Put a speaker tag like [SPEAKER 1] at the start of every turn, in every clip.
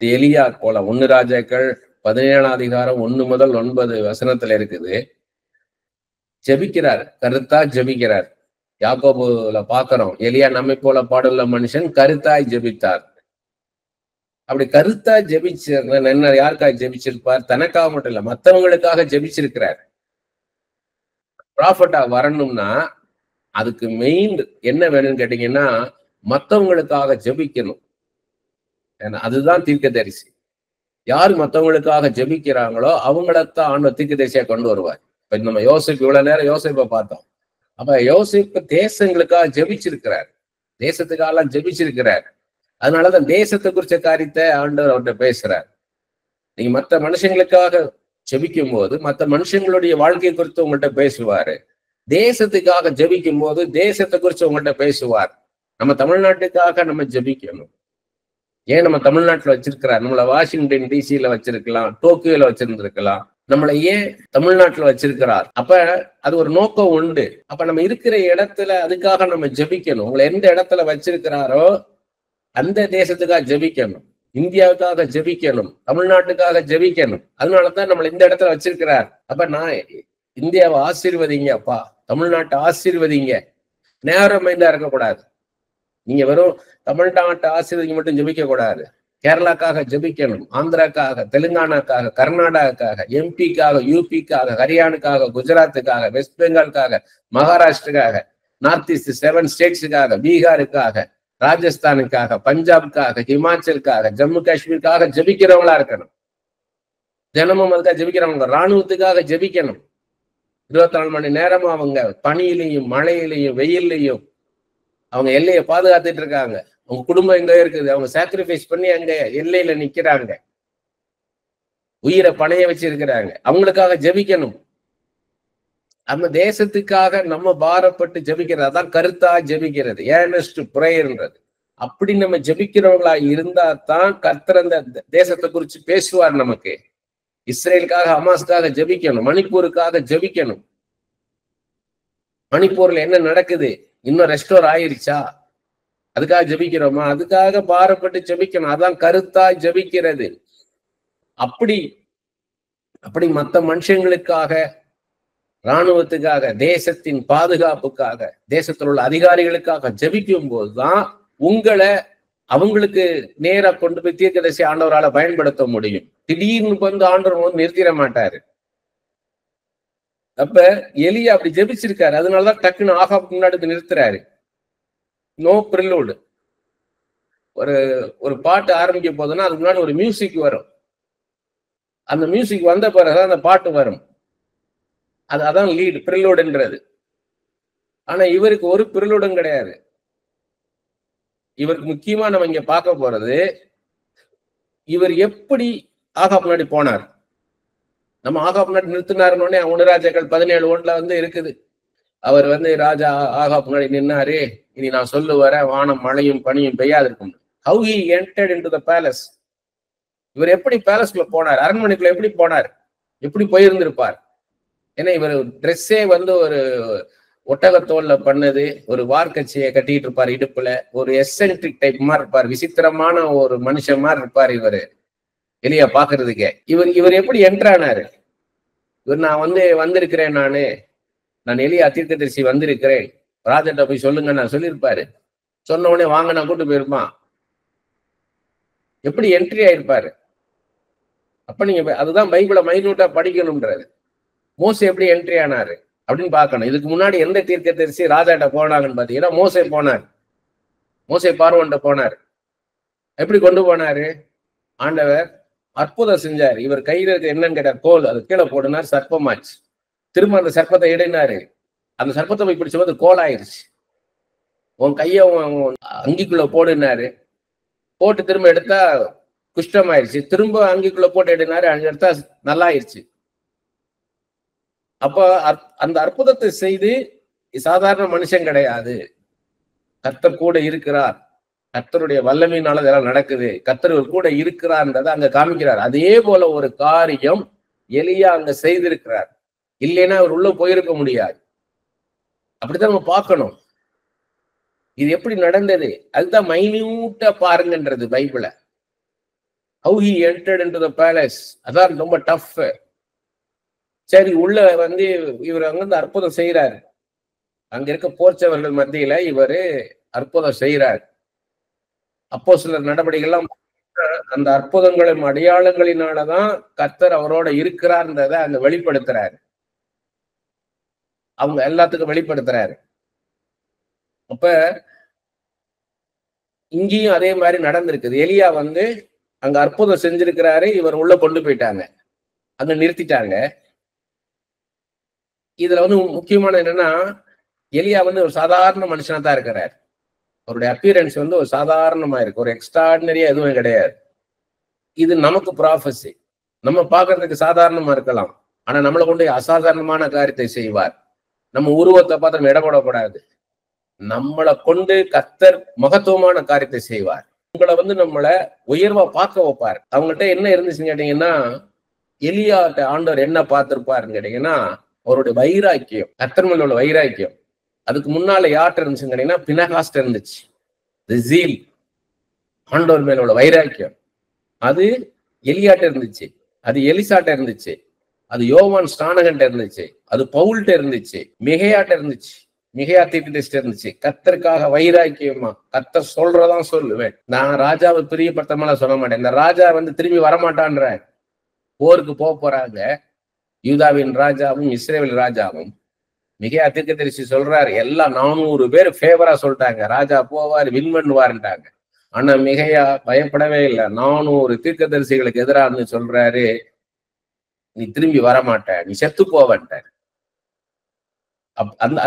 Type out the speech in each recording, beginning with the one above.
[SPEAKER 1] எலியா போல 1 ராஜாக்கள் 17ஆம் அதிகாரம் 1 முதல் 9 வசனத்துல இருக்குது. ஜெபிக்கிறார், கருத்தா ஜெபிக்கிறார். யாக்கோபுல பாக்குறோம், எலியா நம்மை போல பாடுள்ள மனுஷன் கருத்தாய் ஜெபித்தார். அப்படி கருத்தா ஜெபிச்சு என்ன யாருக்காக ஜெபிச்சிருப்பார்? தனக்காக மட்டும் இல்ல, மற்றவங்களுக்காக ஜெபிச்சிருக்கிறார். ப்ராஃபட்டா வரணும்னா அதுக்கு மெயின் என்ன வேணும்னு கேட்டீங்கன்னா, மற்றவங்களுக்காக ஜெபிக்கணும். அதுதான் தீர்க்கதரிசி. யார் மற்றவங்களுக்காக ஜெபிக்கிறாங்களோ அவங்களத்தான் ஆண்டவர் தீர்க்கதரிசியா கொண்டு வருவார். இப்ப நம்ம யோசிப்பு இவ்வளவு நேரம் யோசிப்பை பார்த்தோம். அப்ப யோசிப்பு தேசங்களுக்காக ஜெபிச்சிருக்கிறார், தேசத்துக்காக ஜெபிச்சிருக்கிறார். அதனாலதான் தேசத்தை குறிச்ச காரியத்தை ஆண்டவர் அவர்கிட்ட பேசுறார். நீங்க மற்ற மனுஷங்களுக்காக ஜெபிக்கும் போது மற்ற மனுஷங்களுடைய வாழ்க்கை குறித்து உங்கள்கிட்ட பேசுவாரு. தேசத்துக்காக ஜெபிக்கும் போது தேசத்தை குறித்து உங்கள்கிட்ட பேசுவார். நம்ம தமிழ்நாட்டுக்காக நம்ம ஜெபிக்கணும். ஏன் நம்ம தமிழ்நாட்டுல வச்சிருக்கிறார்? நம்மள வாஷிங்டன் டிசில வச்சிருக்கலாம், டோக்கியோல வச்சிருந்திருக்கலாம். நம்மளை ஏன் தமிழ்நாட்டுல வச்சிருக்கிறார்? அப்ப அது ஒரு நோக்கம் உண்டு. அப்ப நம்ம இருக்கிற இடத்துல அதுக்காக நம்ம ஜெபிக்கணும். உங்களை எந்த இடத்துல வச்சிருக்கிறாரோ அந்த தேசத்துக்காக ஜெபிக்கணும், இந்தியாவுக்காக ஜெபிக்கணும், தமிழ்நாட்டுக்காக ஜெபிக்கணும். அதனாலதான் நம்மளை இந்த இடத்துல வச்சிருக்கிறார். அப்ப நான் இந்தியாவை ஆசீர்வதிங்க அப்பா, தமிழ்நாட்டை ஆசீர்வதிங்க. நேரம் மைண்டா இருக்கக்கூடாது. நீங்க வெறும் தமிழ்நாட்டை ஆசீர்வதிங்க மட்டும் ஜெபிக்க கூடாது. கேரளாக்காக ஜெபிக்கணும், ஆந்திராக்காக, தெலுங்கானாக்காக, கர்நாடகாக்காக, எம்பிக்காக, யூபிக்காக, ஹரியானுக்காக, குஜராத்துக்காக, வெஸ்ட் பெங்காலுக்காக, மகாராஷ்டிராக்காக, நார்த் ஈஸ்ட் 7 ஸ்டேட்ஸுக்காக, பீகாருக்காக, ராஜஸ்தானுக்காக, பஞ்சாபுக்காக, ஹிமாச்சலுக்காக, ஜம்மு காஷ்மீருக்காக ஜெபிக்கிறவங்களா இருக்கணும். தினமும் அதுக்காக ஜெபிக்கிறவங்க. இராணுவத்துக்காக ஜெபிக்கணும். 24 மணி நேரமும் அவங்க பனியிலையும் மழையிலையும் வெயில்லையும் அவங்க எல்லையை பாதுகாத்துட்டு இருக்காங்க. அவங்க குடும்பம் எங்க இருக்குது, அவங்க சாக்ரிஃபைஸ் பண்ணி அங்க எல்லையில நிக்கிறாங்க, உயிரை பணைய வச்சிருக்கிறாங்க. அவங்களுக்காக ஜெபிக்கணும். நம்ம தேசத்துக்காக நம்ம பாரப்பட்டு ஜெபிக்கிறது, அதான் கருத்தா ஜெபிக்கிறது, ஏர்னஸ்ட் பிரேயர்ன்றது. அப்படி நம்ம ஜெபிக்கிறவங்களா இருந்தா தான் கர்த்தர் அந்த தேசத்தை குறிச்சு பேசுவார் நமக்கு. இஸ்ரேலுக்காக ஹமாஸ்க்காக ஜெபிக்கணும், மணிப்பூருக்காக ஜெபிக்கணும். மணிப்பூர்ல என்ன நடக்குது, இன்னும் ரெஸ்டோர் ஆயிருச்சா, அதுக்காக ஜெபிக்கிறோமா? அதுக்காக பாரப்பட்டு ஜெபிக்கணும். அதான் கருத்தா ஜெபிக்கிறது. அப்படி மற்ற மனுஷங்களுக்காக, இராணுவத்துக்காக, தேசத்தின் பாதுகாப்புக்காக, தேசத்தில் உள்ள அதிகாரிகளுக்காக ஜெபிக்கும் போதுதான் உங்களை அவங்களுக்கு நேரா கொண்டு போய் தீர்க்கதரிசி ஆண்டவரால பயன்படுத்த முடியும். திடீர்னு வந்து ஆண்டவர் வந்து நிறுத்திட மாட்டாரு. அப்ப எலியா அப்படி ஜெபிச்சிருக்காரு. அதனாலதான் டக்குன்னு ஆகாப் முன்னாடி நிறுத்துறாரு. No prelude. ஒரு பாட்டு ஆரம்பிக்க போதுன்னா அதுக்கு முன்னாடி ஒரு மியூசிக் வரும். அந்த மியூசிக் வந்த பிறகு அந்த பாட்டு வரும். அதான் லீட், ப்ரிலூடுன்றது. ஆனா இவருக்கு ஒரு ப்ரிலூடும் கிடையாது. இவருக்கு முக்கியமா நம்ம இங்க பார்க்க போறது, இவர் எப்படி ஆகாப் முன்னாடி போனார். நம்ம ஆகாப் முன்னாடி நிறுத்தினாருன்னே 1 ராஜாக்கள் 17:1 வந்து இருக்குது. அவர் வந்து ராஜா ஆகாப் முன்னாடி நின்னாரு, இனி நான் சொல்லுவர வானம் மழையும் பனியும் பெய்யாது இருக்கும். How he entered into the palace. இவர் எப்படி பேலஸ்குள்ள போனார், அரண்மனைக்குள்ள எப்படி போனார், எப்படி போயிருந்திருப்பார்? ஏன்னா இவர் ட்ரெஸ்ஸே வந்து ஒரு ஒட்டகத்தோல்ல பண்ணது, ஒரு வார்க்கச்சியை கட்டிட்டு இருப்பார் இடுப்புல, ஒரு எசென்ட்ரிக் டைப் மாதிரி இருப்பார், விசித்திரமான ஒரு மனுஷன் மாதிரி இருப்பார் இவரு எலியா பாக்குறதுக்கே. இவர் எப்படி என்ட்ரானாரு? இவர் நான் வந்திருக்கிறேன், நான் எலியா தீர்க்கதரிசி வந்திருக்கிறேன், ராஜாட்ட போய் சொல்லுங்க நான் சொல்லியிருப்பாரு. சொன்ன உடனே வாங்க நான் கூட்டு போயிருப்பான். எப்படி என்ட்ரி ஆயிருப்பாரு? அப்ப நீங்க அதுதான் பைபிளை மைனூட்டா படிக்கணும்ன்றது. மோசே எப்படி என்ட்ரி ஆனாரு அப்படின்னு பார்க்கணும். இதுக்கு முன்னாடி எந்த தீர்க்கதரிசி ராஜாட்ட போனாங்கன்னு பாத்தீங்கன்னா மோசே போனார். மோசே பார்வோன்ட்ட போனார். எப்படி கொண்டு போனாரு? ஆண்டவர் அற்புதம் செஞ்சார். இவர் கையில இருக்க என்னன்னு கேட்டார், கோல், அது கீழே போடுனார், சர்ப்பமாச்சு. திரும்ப அந்த சர்ப்பத்தை இடினாரு. அந்த சர்ப்பத்தை போய் பிடிச்சபோது கோல் ஆயிருச்சு. உன் கைய அங்கிக்குள்ள போடுனாரு. போட்டு திரும்ப எடுத்தா குஷ்டம் ஆயிடுச்சு. திரும்ப அங்கிக்குள்ள போட்டு எடுனாரு, அங்க எடுத்தா நல்லா ஆயிடுச்சு. அப்ப அந்த அற்புதத்தை செய்து சாதாரண மனுஷன் கிடையாது, கர்த்தர் கூட இருக்கிறார், கர்த்தருடைய வல்லமையினால இதெல்லாம் நடக்குது, கர்த்தர் கூட இருக்கிறார்ன்றதை அங்க காமிக்கிறார். அதே போல ஒரு காரியம் எலியா அங்க செய்திருக்கிறார். இல்லைன்னா அவர் உள்ள போயிருக்க முடியாது. அப்படித்தான் நம்ம பார்க்கணும். இது எப்படி நடந்தது, அதுதான் மைன்யூட்டா பாருங்கன்றது பைபிள. how he entered into the palace. அதான் ரொம்ப டஃப். சரி, உள்ள வந்து இவர் அங்கிருந்து அற்புதம் செய்யறாரு. அங்க இருக்க போர்ச்சவர்கள் மத்தியில இவரு அற்புதம் செய்யறாரு. அப்போஸ்தலர் நடவடிக்கைகள்லாம் அந்த அற்புதங்களும் அடையாளங்களினாலதான் கர்த்தர் அவரோட இருக்கிறார்ன்றத அங்க வெளிப்படுத்துறாரு. அவங்க எல்லாத்துக்கும் வெளிப்படுத்துறாரு. அப்ப இங்கேயும் அதே மாதிரி நடந்திருக்குது. எலியா வந்து அங்க அற்புதம் செஞ்சிருக்கிறாரு, இவர் உள்ள கொண்டு போயிட்டாங்க, அங்க நிறுத்திட்டாங்க. இதுல வந்து முக்கியமான என்னன்னா, எலியா வந்து ஒரு சாதாரண மனுஷனா தான் இருக்கிறார். அவருடைய அப்பியரன்ஸ் வந்து ஒரு சாதாரணமா இருக்கு, ஒரு எக்ஸ்ட்ராடினரியா எதுவும் கிடையாது. இது நமக்கு ப்ராஃபஸி. நம்ம பார்க்கறதுக்கு சாதாரணமா இருக்கலாம், ஆனா நம்மளை கொண்டு அசாதாரணமான காரியத்தை செய்வார். நம்ம உருவத்தை பார்த்து நம்ம இடப்படக்கூடாது. நம்மளை கொண்டு கர்த்தர் மகத்துவமான காரியத்தை செய்வார். உங்களை வந்து நம்மளை உயர்வா பார்க்க வைப்பார். அவங்கள்ட்ட என்ன இருந்துச்சுன்னு கேட்டீங்கன்னா, எலியாட்ட ஆண்டவர் என்ன பார்த்திருப்பாருன்னு கேட்டீங்கன்னா, அவருடைய வைராக்கியம், கர்த்தர் மேல உள்ள வைராக்கியம். அதுக்கு முன்னால யார்கிட்ட இருந்துச்சுன்னு கேட்டீங்கன்னா, பினகாஸ்ட இருந்துச்சு. ஜீல், ஆண்டவர் மேல உள்ள வைராக்கியம் அது எலியாட்ட இருந்துச்சு, அது எலிசாட்ட இருந்துச்சு, அது யோவான் ஸ்நானகன்ட்ட இருந்துச்சு, அது பவுல்ட்ட இருந்துச்சு, மிகையாட்ட இருந்துச்சு, மிகையா தீர்க்கதரிசிட்ட இருந்துச்சு. கர்த்தருக்காக வைராக்கியமா, கர்த்தர் சொல்றதான் சொல்லுவேன். நான் ராஜாவை பிரியப்படுத்தமால சொல்ல மாட்டேன். இந்த ராஜா வந்து திரும்பி வரமாட்டான்ற, போருக்கு போறாங்க. யூதாவின் ராஜாவும் இஸ்ரேல் ராஜாவும். மிகையா தீர்க்கதரிசி சொல்றாரு, எல்லாம் 400 பேர் ஃபேவரா சொல்லிட்டாங்க, ராஜா போவார், வின் பண்ணுவாருன்ட்டாங்க. ஆனா மிகையா பயப்படவே இல்லை. 400 தீர்க்கதரிசிகளுக்கு எதிராக சொல்றாரு, நீ திரும்பி வரமாட்ட, நீ செத்து போவன்ட்ட.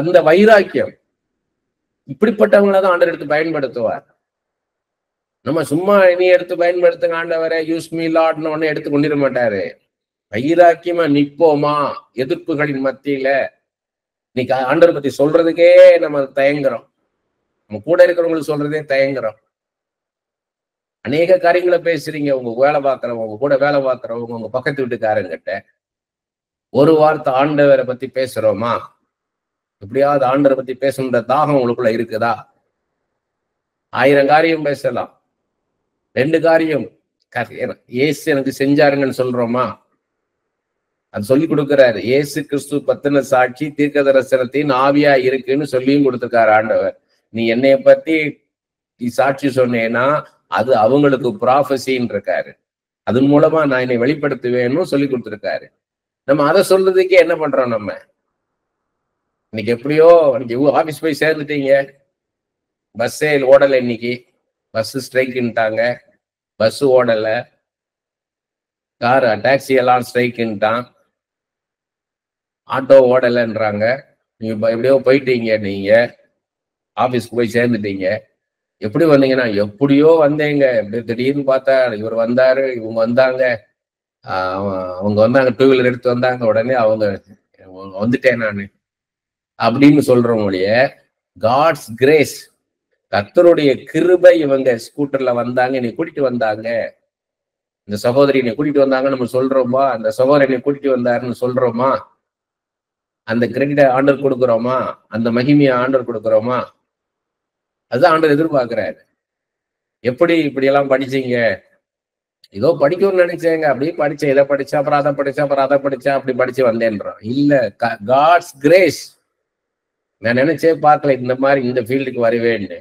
[SPEAKER 1] அந்த வைராக்கியம், இப்படிப்பட்டவங்களதான் ஆண்டவர் எடுத்து பயன்படுத்துவார். நம்ம சும்மா நீ எடுத்து பயன்படுத்துங்க ஆண்டவரை, யூஸ் மீ லார்ட்னு ஒண்ணு எடுத்து கொண்டிட மாட்டாரு. வைராக்கியமா நிப்போமா எதிர்ப்புகளின் மத்தியில. இன்னைக்கு ஆண்டவர் பத்தி சொல்றதுக்கே நம்ம தயங்குறோம், நம்ம கூட இருக்கிறவங்களுக்கு சொல்றதே தயங்குறோம். அநேக காரியங்களை பேசுறீங்க, உங்க வேலை பார்க்கறவங்க, உங்க கூட வேலை பார்க்கறவங்க, உங்க பக்கத்து வீட்டுக்காரங்கிட்ட ஒரு வார்த்தை ஆண்டவரை பத்தி பேசுறோமா? எப்படியாவது ஆண்டவரை பத்தி பேசணுன்ற தாகம் உங்களுக்குள்ள இருக்குதா? 1000 காரியம் பேசலாம், 2 காரியம் இயேசு எனக்கு செஞ்சாருங்கன்னு சொல்றோமா? அது சொல்லி கொடுக்கிறாரு. இயேசு கிறிஸ்து பத்தின சாட்சி தீர்க்க தரிசனத்தின் ஆவியா இருக்குன்னு சொல்லியும் கொடுத்திருக்காரு ஆண்டவர். நீ என்னைய பத்தி நீ சாட்சி சொன்னேன்னா அது அவங்களுக்கு ப்ராஃபஸின்னு இருக்காரு. அதன் மூலமா நான் என்னை வெளிப்படுத்துவேன்னு சொல்லி கொடுத்துருக்காரு. நம்ம அதை சொல்றதுக்கே என்ன பண்றோம்? நம்ம இன்னைக்கு எப்படியோ இன்னைக்கு ஆபீஸ் போய் சேர்ந்துட்டீங்க, பஸ்ஸே ஓடலை, இன்னைக்கு பஸ் ஸ்ட்ரைக்குன்ட்டாங்க, பஸ் ஓடல, கார் டாக்ஸி எல்லாம் ஸ்ட்ரைக்குன்ட்டான், ஆட்டோ ஓடலைன்றாங்க. நீங்க எப்படியோ போயிட்டீங்க, நீங்க ஆபீஸ்க்கு போய் சேர்ந்துட்டீங்க. எப்படி வந்தீங்கன்னா, எப்படியோ வந்தேங்க, எப்படியோ திடீர்னு பார்த்தா இவர் வந்தாரு, இவங்க வந்தாங்க, அவங்க வந்தாங்க, 2 வீலர் எடுத்து வந்தாங்க, உடனே அவங்க வந்துட்டேன் நானு அப்படின்னு சொல்றவங்களுடைய காட்ஸ் கிரேஸ், கர்த்தருடைய கிருபை. இவங்க ஸ்கூட்டர்ல வந்தாங்க, என்னை கூட்டிட்டு வந்தாங்க, இந்த சகோதரி என்னை கூட்டிட்டு வந்தாங்க நம்ம சொல்றோமா? அந்த சகோதரி என்னை கூட்டிட்டு வந்தாருன்னு சொல்றோமா? அந்த கிரெடிட்டை ஆண்டவர் கொடுக்குறோமா? அந்த மகிமையை ஆண்டவர் கொடுக்குறோமா? அதுதான் ஆண்டவர் எதிர்பார்க்கிறாரு. எப்படி இப்படி எல்லாம் படிச்சீங்க? ஏதோ படிக்கணும்னு நினைச்சேங்க, அப்படியே படிச்சேன், இதை படிச்சா அப்புறம் அதை படிச்சா அப்புறம் அதை படிச்சா அப்படி படிச்சு வந்தேன்றோம். இல்ல, காட்ஸ் கிரேஸ். நான் நினைச்சே பார்க்கல இந்த மாதிரி இந்த ஃபீல்டுக்கு வருவேன்னு.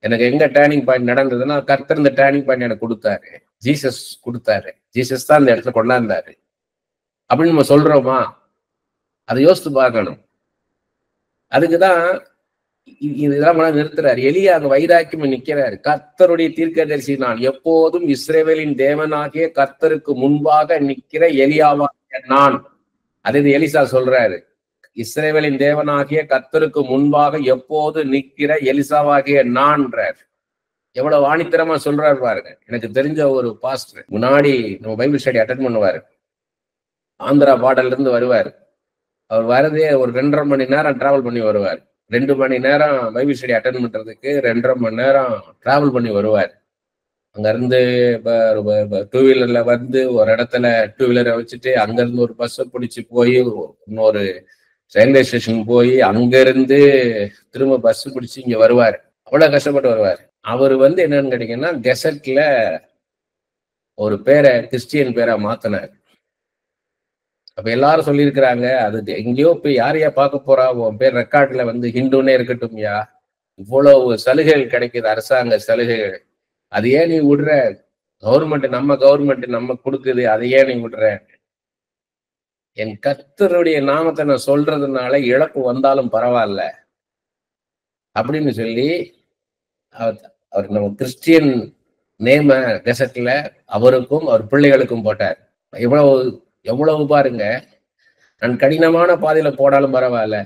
[SPEAKER 1] எனக்கு எங்க டேர்னிங் பாயிண்ட் நடந்ததுன்னா, கர்த்தர் இந்த டேர்னிங் பாயிண்ட் எனக்கு கொடுத்தாரு, ஜீசஸ் கொடுத்தாரு, ஜீசஸ் தான் இந்த இடத்துல கொண்டாந்தாரு அப்படின்னு நம்ம சொல்றோமா? அதை யோசித்து பார்க்கணும். அதுக்குதான் இதெல்லாம் நிறுத்துறாரு. எலியா அங்க வைராக்கியம் நிக்கிறாரு. கர்த்தருடைய தீர்க்கதரிசி நான், எப்போதும் இஸ்ரவேலின் தேவனாகிய கர்த்தருக்கு முன்பாக நிக்கிற எலியாவாகிய நான். அது எலிசா சொல்றாரு, இஸ்ரவேலின் தேவனாகிய கர்த்தருக்கு முன்பாக எப்போது நிக்கிற எலிசாவாகிய நான்றார். எவ்வளவு வாணித்தரமா சொல்றாரு பாருங்க. எனக்கு தெரிஞ்ச ஒரு பாஸ்டர் முன்னாடி நம்ம பைபிள் ஸ்டடி அட்டென்ட் பண்ணுவாரு, ஆந்திரா பார்டர்ல இருந்து வருவார். அவர் வரதே ஒரு 2.5 மணி நேரம் டிராவல் பண்ணி வருவார். 2 மணி நேரம் பைபிள் ஸ்டடி அட்டென்ட் பண்றதுக்கு 2.5 மணி நேரம் டிராவல் பண்ணி வருவார். அங்க இருந்து 2 வீலர்ல வந்து ஒரு இடத்துல 2 வீலரை வச்சுட்டு அங்க இருந்து ஒரு பஸ்ஸை பிடிச்சி போய் இன்னொரு ரயில்வே ஸ்டேஷன் போய் அங்க இருந்து திரும்ப பஸ் பிடிச்சி இங்க வருவார். அவ்வளவு கஷ்டப்பட்டு வருவார். அவர் வந்து என்னன்னு கேட்டீங்கன்னா, டெசர்ட்ல ஒரு பேரை கிறிஸ்டியன் பேரை மாத்தினார். அப்ப எல்லாரும் சொல்லியிருக்கிறாங்க, அது எங்கேயோ போய் யாரையா பார்க்க போறா, உன் பேர் ரெக்கார்ட்ல வந்து ஹிந்துன்னே இருக்கட்டும்யா, இவ்வளவு சலுகைகள் கிடைக்குது, அரசாங்க சலுகைகள், அது ஏன் நீ விடுற? கவர்மெண்ட் நம்ம கொடுக்குது, அதை ஏன் நீ விடுற? என் கர்த்தருடைய நாமத்தை நான் சொல்றதுனால இழப்பு வந்தாலும் பரவாயில்ல அப்படின்னு சொல்லி அவர் நம்ம கிறிஸ்டியன் நேம கெசட்ல அவருக்கும் அவர் பிள்ளைகளுக்கும் போட்டார். எவ்வளவு பாருங்க, நான் கடினமான பாதையில போனாலும் பரவாயில்ல,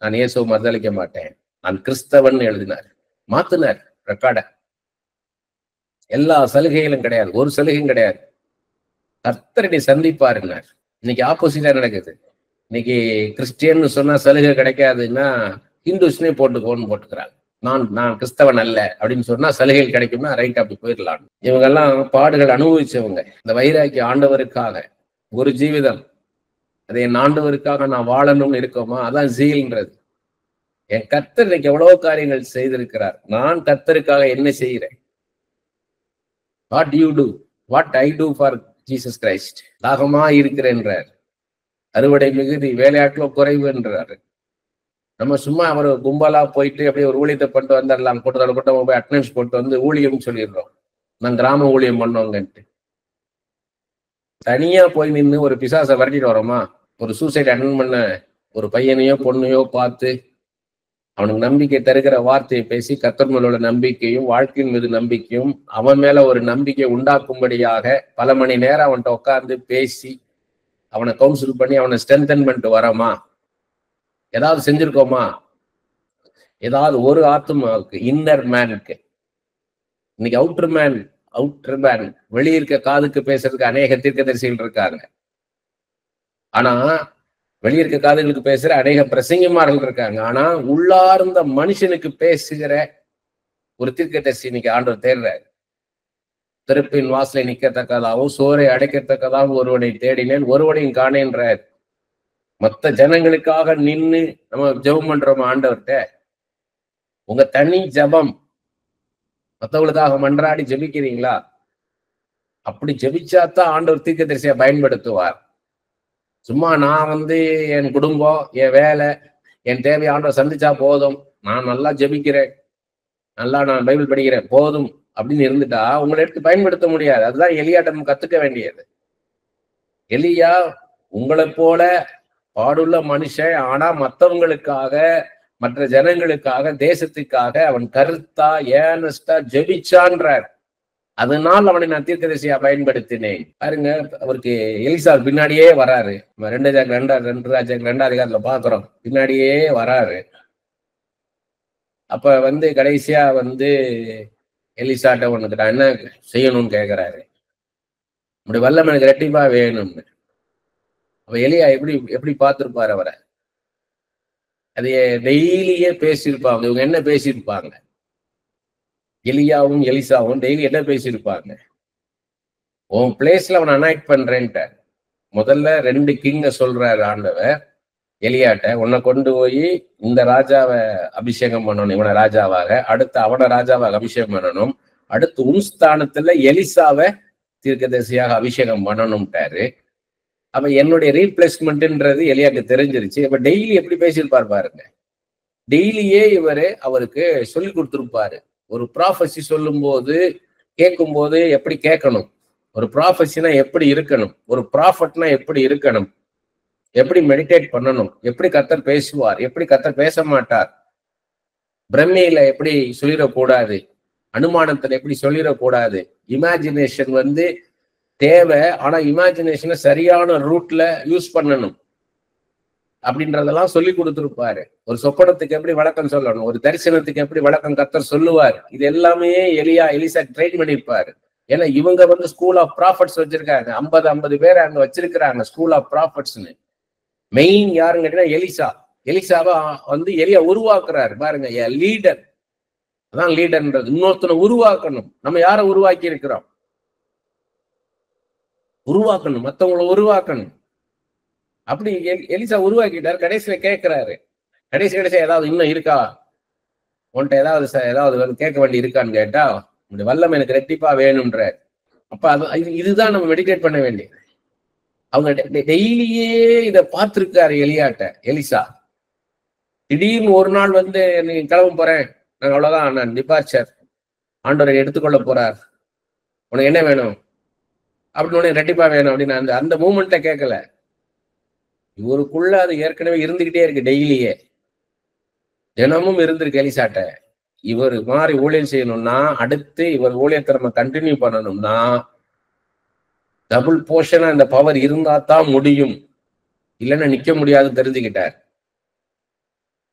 [SPEAKER 1] நான் இயேசுவை மறுதளிக்க மாட்டேன், நான் கிறிஸ்தவன் எழுதினார், மாத்தினார் ரெக்கார்ட. எல்லா சலுகைகளும் கிடையாது, ஒரு சலுகையும் கிடையாது. கர்த்தரை சந்திப்பாருன்னார். இன்னைக்கு ஆப்போசிட்டா நடக்குது. இன்னைக்கு கிறிஸ்டியன் சொன்னா சலுகை கிடைக்காதுன்னா ஹிந்துஸ்னே போட்டுக்கோன்னு போட்டுக்கிறாங்க. நான் கிறிஸ்தவன் அல்ல அப்படின்னு சொன்னா சலுகைகள் கிடைக்கும்னா ரைட், அப்படி போயிடலாம். இவங்க எல்லாம் பாடுகள் அனுபவிச்சவங்க. இந்த வைராக்கி ஆண்டவருக்காக ஒரு ஜீவிதம், அதை என் ஆண்டவருக்காக நான் வாழணும்னு இருக்கோமா, அதான் ஜீல்ன்றது. என் கர்த்தர் இன்னைக்கு எவ்வளவு காரியங்கள் செய்திருக்கிறார், நான் கர்த்தருக்காக என்ன செய்கிறேன்? What you do, what I do for Jesus Christ. தாகமா இருக்கிறேன்றார், அறுவடை மிகுதி வேலையாட்களோ குறைவு என்றாரு. நம்ம சும்மா அவர் கும்பலா போயிட்டு அப்படியே ஒரு ஊழியத்தை பண்ணிட்டு வந்துடலாம், கூட்டத்தோட கூட்டம் போய் அட்டண்டன்ஸ் போட்டு வந்து ஊழியம்னு சொல்லிடுறோம், நான் கிராம ஊழியம் பண்ணோங்கன்ட்டு. தனியா போய் நின்று ஒரு பிசாசை விரட்டிட்டு வரோமா? ஒரு சூசைட் அட்டன் பண்ண ஒரு பையனையோ பொண்ணையோ பார்த்து அவனுக்கு நம்பிக்கை தருகிற வார்த்தையை பேசி கர்த்தர் மேல உள்ள நம்பிக்கையும் வாழ்க்கையின் மீது நம்பிக்கையும் அவன் மேல ஒரு நம்பிக்கை உண்டாக்கும்படியாக பல மணி நேரம் அவன்கிட்ட உட்கார்ந்து பேசி அவனை கவுன்சில் பண்ணி அவனை ஸ்ட்ரென்தன் பண்ணிட்டு வரோமா? ஏதாவது செஞ்சிருக்கோமா? ஏதாவது ஒரு ஆத்மாவுக்கு, இன்னர் மேனுக்கு. இன்னைக்கு அவுட்டர் மேன் வெளியிருக்க காதுக்கு பேசுறதுக்கு அநேக தீர்க்கதரிசிகள் இருக்காங்க. ஆனா வெளியிருக்க காதுகளுக்கு பேசுற அநேக பிரசங்கமார்கள் இருக்காங்க. ஆனா உள்ளார்ந்த மனுஷனுக்கு பேசுகிற ஒரு தீர்க்கதரிசி இன்னைக்கு ஆண்டவர் தேடுறாரு. திறப்பின் வாசலை நிற்கத்தக்கதாகவும் சோரை அடைக்கத்தக்கதாகவும் ஒருவனை தேடினேன், ஒருவனையும் காணேன்றார். மற்ற ஜனங்களுக்காக நின்று நம்ம ஜெபம் பண்றோம் ஆண்டவர்கிட்ட. உங்க தனி ஜபம் மற்றவங்களுக்காக மன்றாடி ஜெபிக்கிறீங்களா? அப்படி ஜெபிச்சாதான் ஆண்டவர் தீர்க்கதரிசியா பயன்படுத்துவார். சும்மா நான் வந்து என் குடும்பம், என் வேலை, என் தேவையை ஆண்டவர் சந்திச்சா போதும், நான் நல்லா ஜெபிக்கிறேன், நல்லா நான் பைபிள் படிக்கிறேன் போதும் அப்படின்னு இருந்துட்டா உங்களை எடுத்து பயன்படுத்த முடியாது. அதுதான் எலியாட்டம் கத்துக்க வேண்டியது. எலியா உங்களை போல பாடுள்ள மனுஷன், ஆனா மற்றவங்களுக்காக, மற்ற ஜனங்களுக்காக, தேசத்துக்காக அவன் கருத்தா ஏனஸ்டா ஜெபிச்சான்றார். அதனால் அவனை நான் தீர்க்கதரிசியா பயன்படுத்தினேன். பாருங்க, அவருக்கு எலிசா பின்னாடியே வராரு. 2 ராஜாக்கள் 2ஆம் அதிகாரத்துல பாக்குறோம், பின்னாடியே வராரு. அப்ப வந்து கடைசியா வந்து எலிசாட்ட உனக்கு நான் என்ன செய்யணும்னு கேட்கிறாரு. அப்படி வல்லம் எனக்கு ரெட்டிப்பா வேணும்னு. அப்ப எலியா எப்படி பார்த்திருப்பாரு அவரை? அதைய டெய்லியே பேசியிருப்பாங்க. இவங்க என்ன பேசியிருப்பாங்க? எலியாவும் எலிசாவும் டெய்லி என்ன பேசியிருப்பாங்க? உன் பிளேஸ்ல அவனை அனாய்ட் பண்றேன்ட்ட முதல்ல 2 கிங்க சொல்றாரு ஆண்டவர் எலியாட்ட. உன்னை கொண்டு போய் இந்த ராஜாவை அபிஷேகம் பண்ணணும், இவனை ராஜாவாக, அடுத்து அவனை ராஜாவாக அபிஷேகம் பண்ணணும், அடுத்து உன் ஸ்தானத்துல எலிசாவை தீர்க்கதரிசியாக அபிஷேகம் பண்ணணும்ட்டாரு. அப்ப என்னுடைய ரீப்ளேஸ்மெண்ட்ன்றது எலியாக்கு தெரிஞ்சிருச்சு. இப்ப டெய்லி எப்படி பேசியிருப்பார் பாருங்க. டெய்லியே அவருக்கு சொல்லி கொடுத்துருப்பாரு. ஒரு ப்ராஃபஸி சொல்லும் போது கேட்கும் போது எப்படி கேட்கணும், ஒரு ப்ராஃபஸினா எப்படி இருக்கணும், ஒரு ப்ராஃபட்னா எப்படி இருக்கணும், எப்படி மெடிடேட் பண்ணணும், எப்படி கர்த்தர் பேசுவார், எப்படி கர்த்தர் பேச மாட்டார், பிரம்மையில எப்படி சொல்லிடக்கூடாது, அனுமானத்துல எப்படி சொல்லிடக்கூடாது, இமேஜினேஷன் வந்து தேவை, ஆனா இமேஜினேஷனை சரியான ரூட்ல யூஸ் பண்ணணும் அப்படின்றதெல்லாம் சொல்லி கொடுத்துருப்பாரு. ஒரு எப்படி விளக்கம் சொல்லணும், ஒரு தரிசனத்துக்கு எப்படி விளக்கம் கர்த்தர் சொல்லுவார், இது எல்லாமே எலிசா ட்ரெயின் பண்ணிருப்பாரு. ஏன்னா இவங்க வந்து ஸ்கூல் ஆஃப் ப்ராஃபட்ஸ் வச்சிருக்காங்க. 50 பேர் அங்க வச்சிருக்கிறாங்க ஸ்கூல் ஆஃப் ப்ராஃபட்ஸ்னு. மெயின் யாருன்னு கேட்டீங்கன்னா எலிசாவை வந்து எலியா உருவாக்குறாரு பாருங்க. லீடர், அதான் லீடர்ன்றது. இன்னொருத்தனை உருவாக்கணும். நம்ம யாரை உருவாக்கி இருக்கிறோம்? உருவாக்கணும், மற்றவங்களை உருவாக்கணும். அப்படி எலிசா உருவாக்கிட்டார். கடைசியில கேட்கிறாரு, கடைசியா ஏதாவது இன்னும் இருக்கா உன்கிட்ட, ஏதாவது கேட்க வேண்டி இருக்கான்னு கேட்டா, உன்னுடைய வல்லம் எனக்கு ரெட்டிப்பா வேணும்ன்ற. அப்ப இதுதான் நம்ம மெடிடேட் பண்ண வேண்டியது. அவங்க டெய்லியே இதை பார்த்திருக்காரு எலிசா. திடீர்னு ஒரு நாள் வந்து நீ கிளம்ப போறேன், நாங்க அவ்வளவுதான், நான் டிபார்ச்சர், ஆண்டவரை எடுத்துக்கொள்ள போறார், உனக்கு என்ன வேணும் அப்படின்னு, உடனே ரெட்டிப்பா வேணும் அப்படின்னு அந்த மூமெண்ட்ல கேட்கல. இவருக்குள்ள அது ஏற்கனவே இருந்துகிட்டே இருக்கு, டெய்லியே தினமும் இருந்திருக்கு எலிசாட்ட. இவர் மாதிரி ஊழியம் செய்யணும்னா, அடுத்து இவர் ஊழியத்தை நம்ம கண்டினியூ பண்ணணும்னா டபுள் போர்ஷனா இந்த பவர் இருந்தா தான் முடியும், இல்லைன்னா நிக்க முடியாதுன்னு தெரிஞ்சுக்கிட்டார்.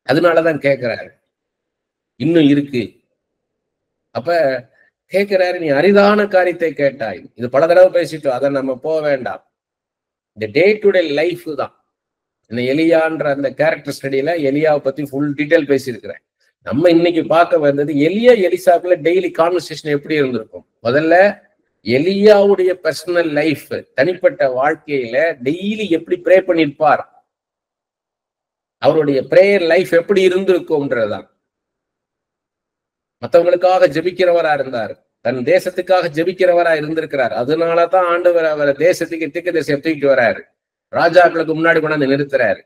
[SPEAKER 1] அதனாலதான் கேட்கிறாரு, இன்னும் இருக்கு. அப்ப கேட்கிறாரு, நீ அரிதான காரியத்தை கேட்டாய். இது பல தடவை பேசிட்டோம், அதை நம்ம போக வேண்டாம். இந்த டே டு டே லைஃப் தான். இந்த எலியான்ற அந்த கேரக்டர் ஸ்டடியில எலியாவை பத்தி ஃபுல் டீட்டெயில் பேசியிருக்கிறேன். நம்ம இன்னைக்கு பார்க்க வந்தது எலிசாக்குள்ள டெய்லி கான்வர்சேஷன் எப்படி இருந்திருக்கும். முதல்ல எலியாவுடைய பர்சனல் லைஃப், தனிப்பட்ட வாழ்க்கையில டெய்லி எப்படி ப்ரே பண்ணிருப்பார், அவருடைய பிரேயர் லைஃப் எப்படி இருந்திருக்கும்ன்றதுதான். மற்றவங்களுக்காக ஜெபிக்கிறவரா இருந்தார், தன் தேசத்துக்காக ஜெபிக்கிறவரா இருந்திருக்கிறார். அதனாலதான் ஆண்டவர் அவரை தேசத்துக்கு தீர்க்கதரிசியை தூக்கிட்டு வர்றாரு, ராஜாக்களுக்கு முன்னாடி கொண்டாந்து நிறுத்துறாரு.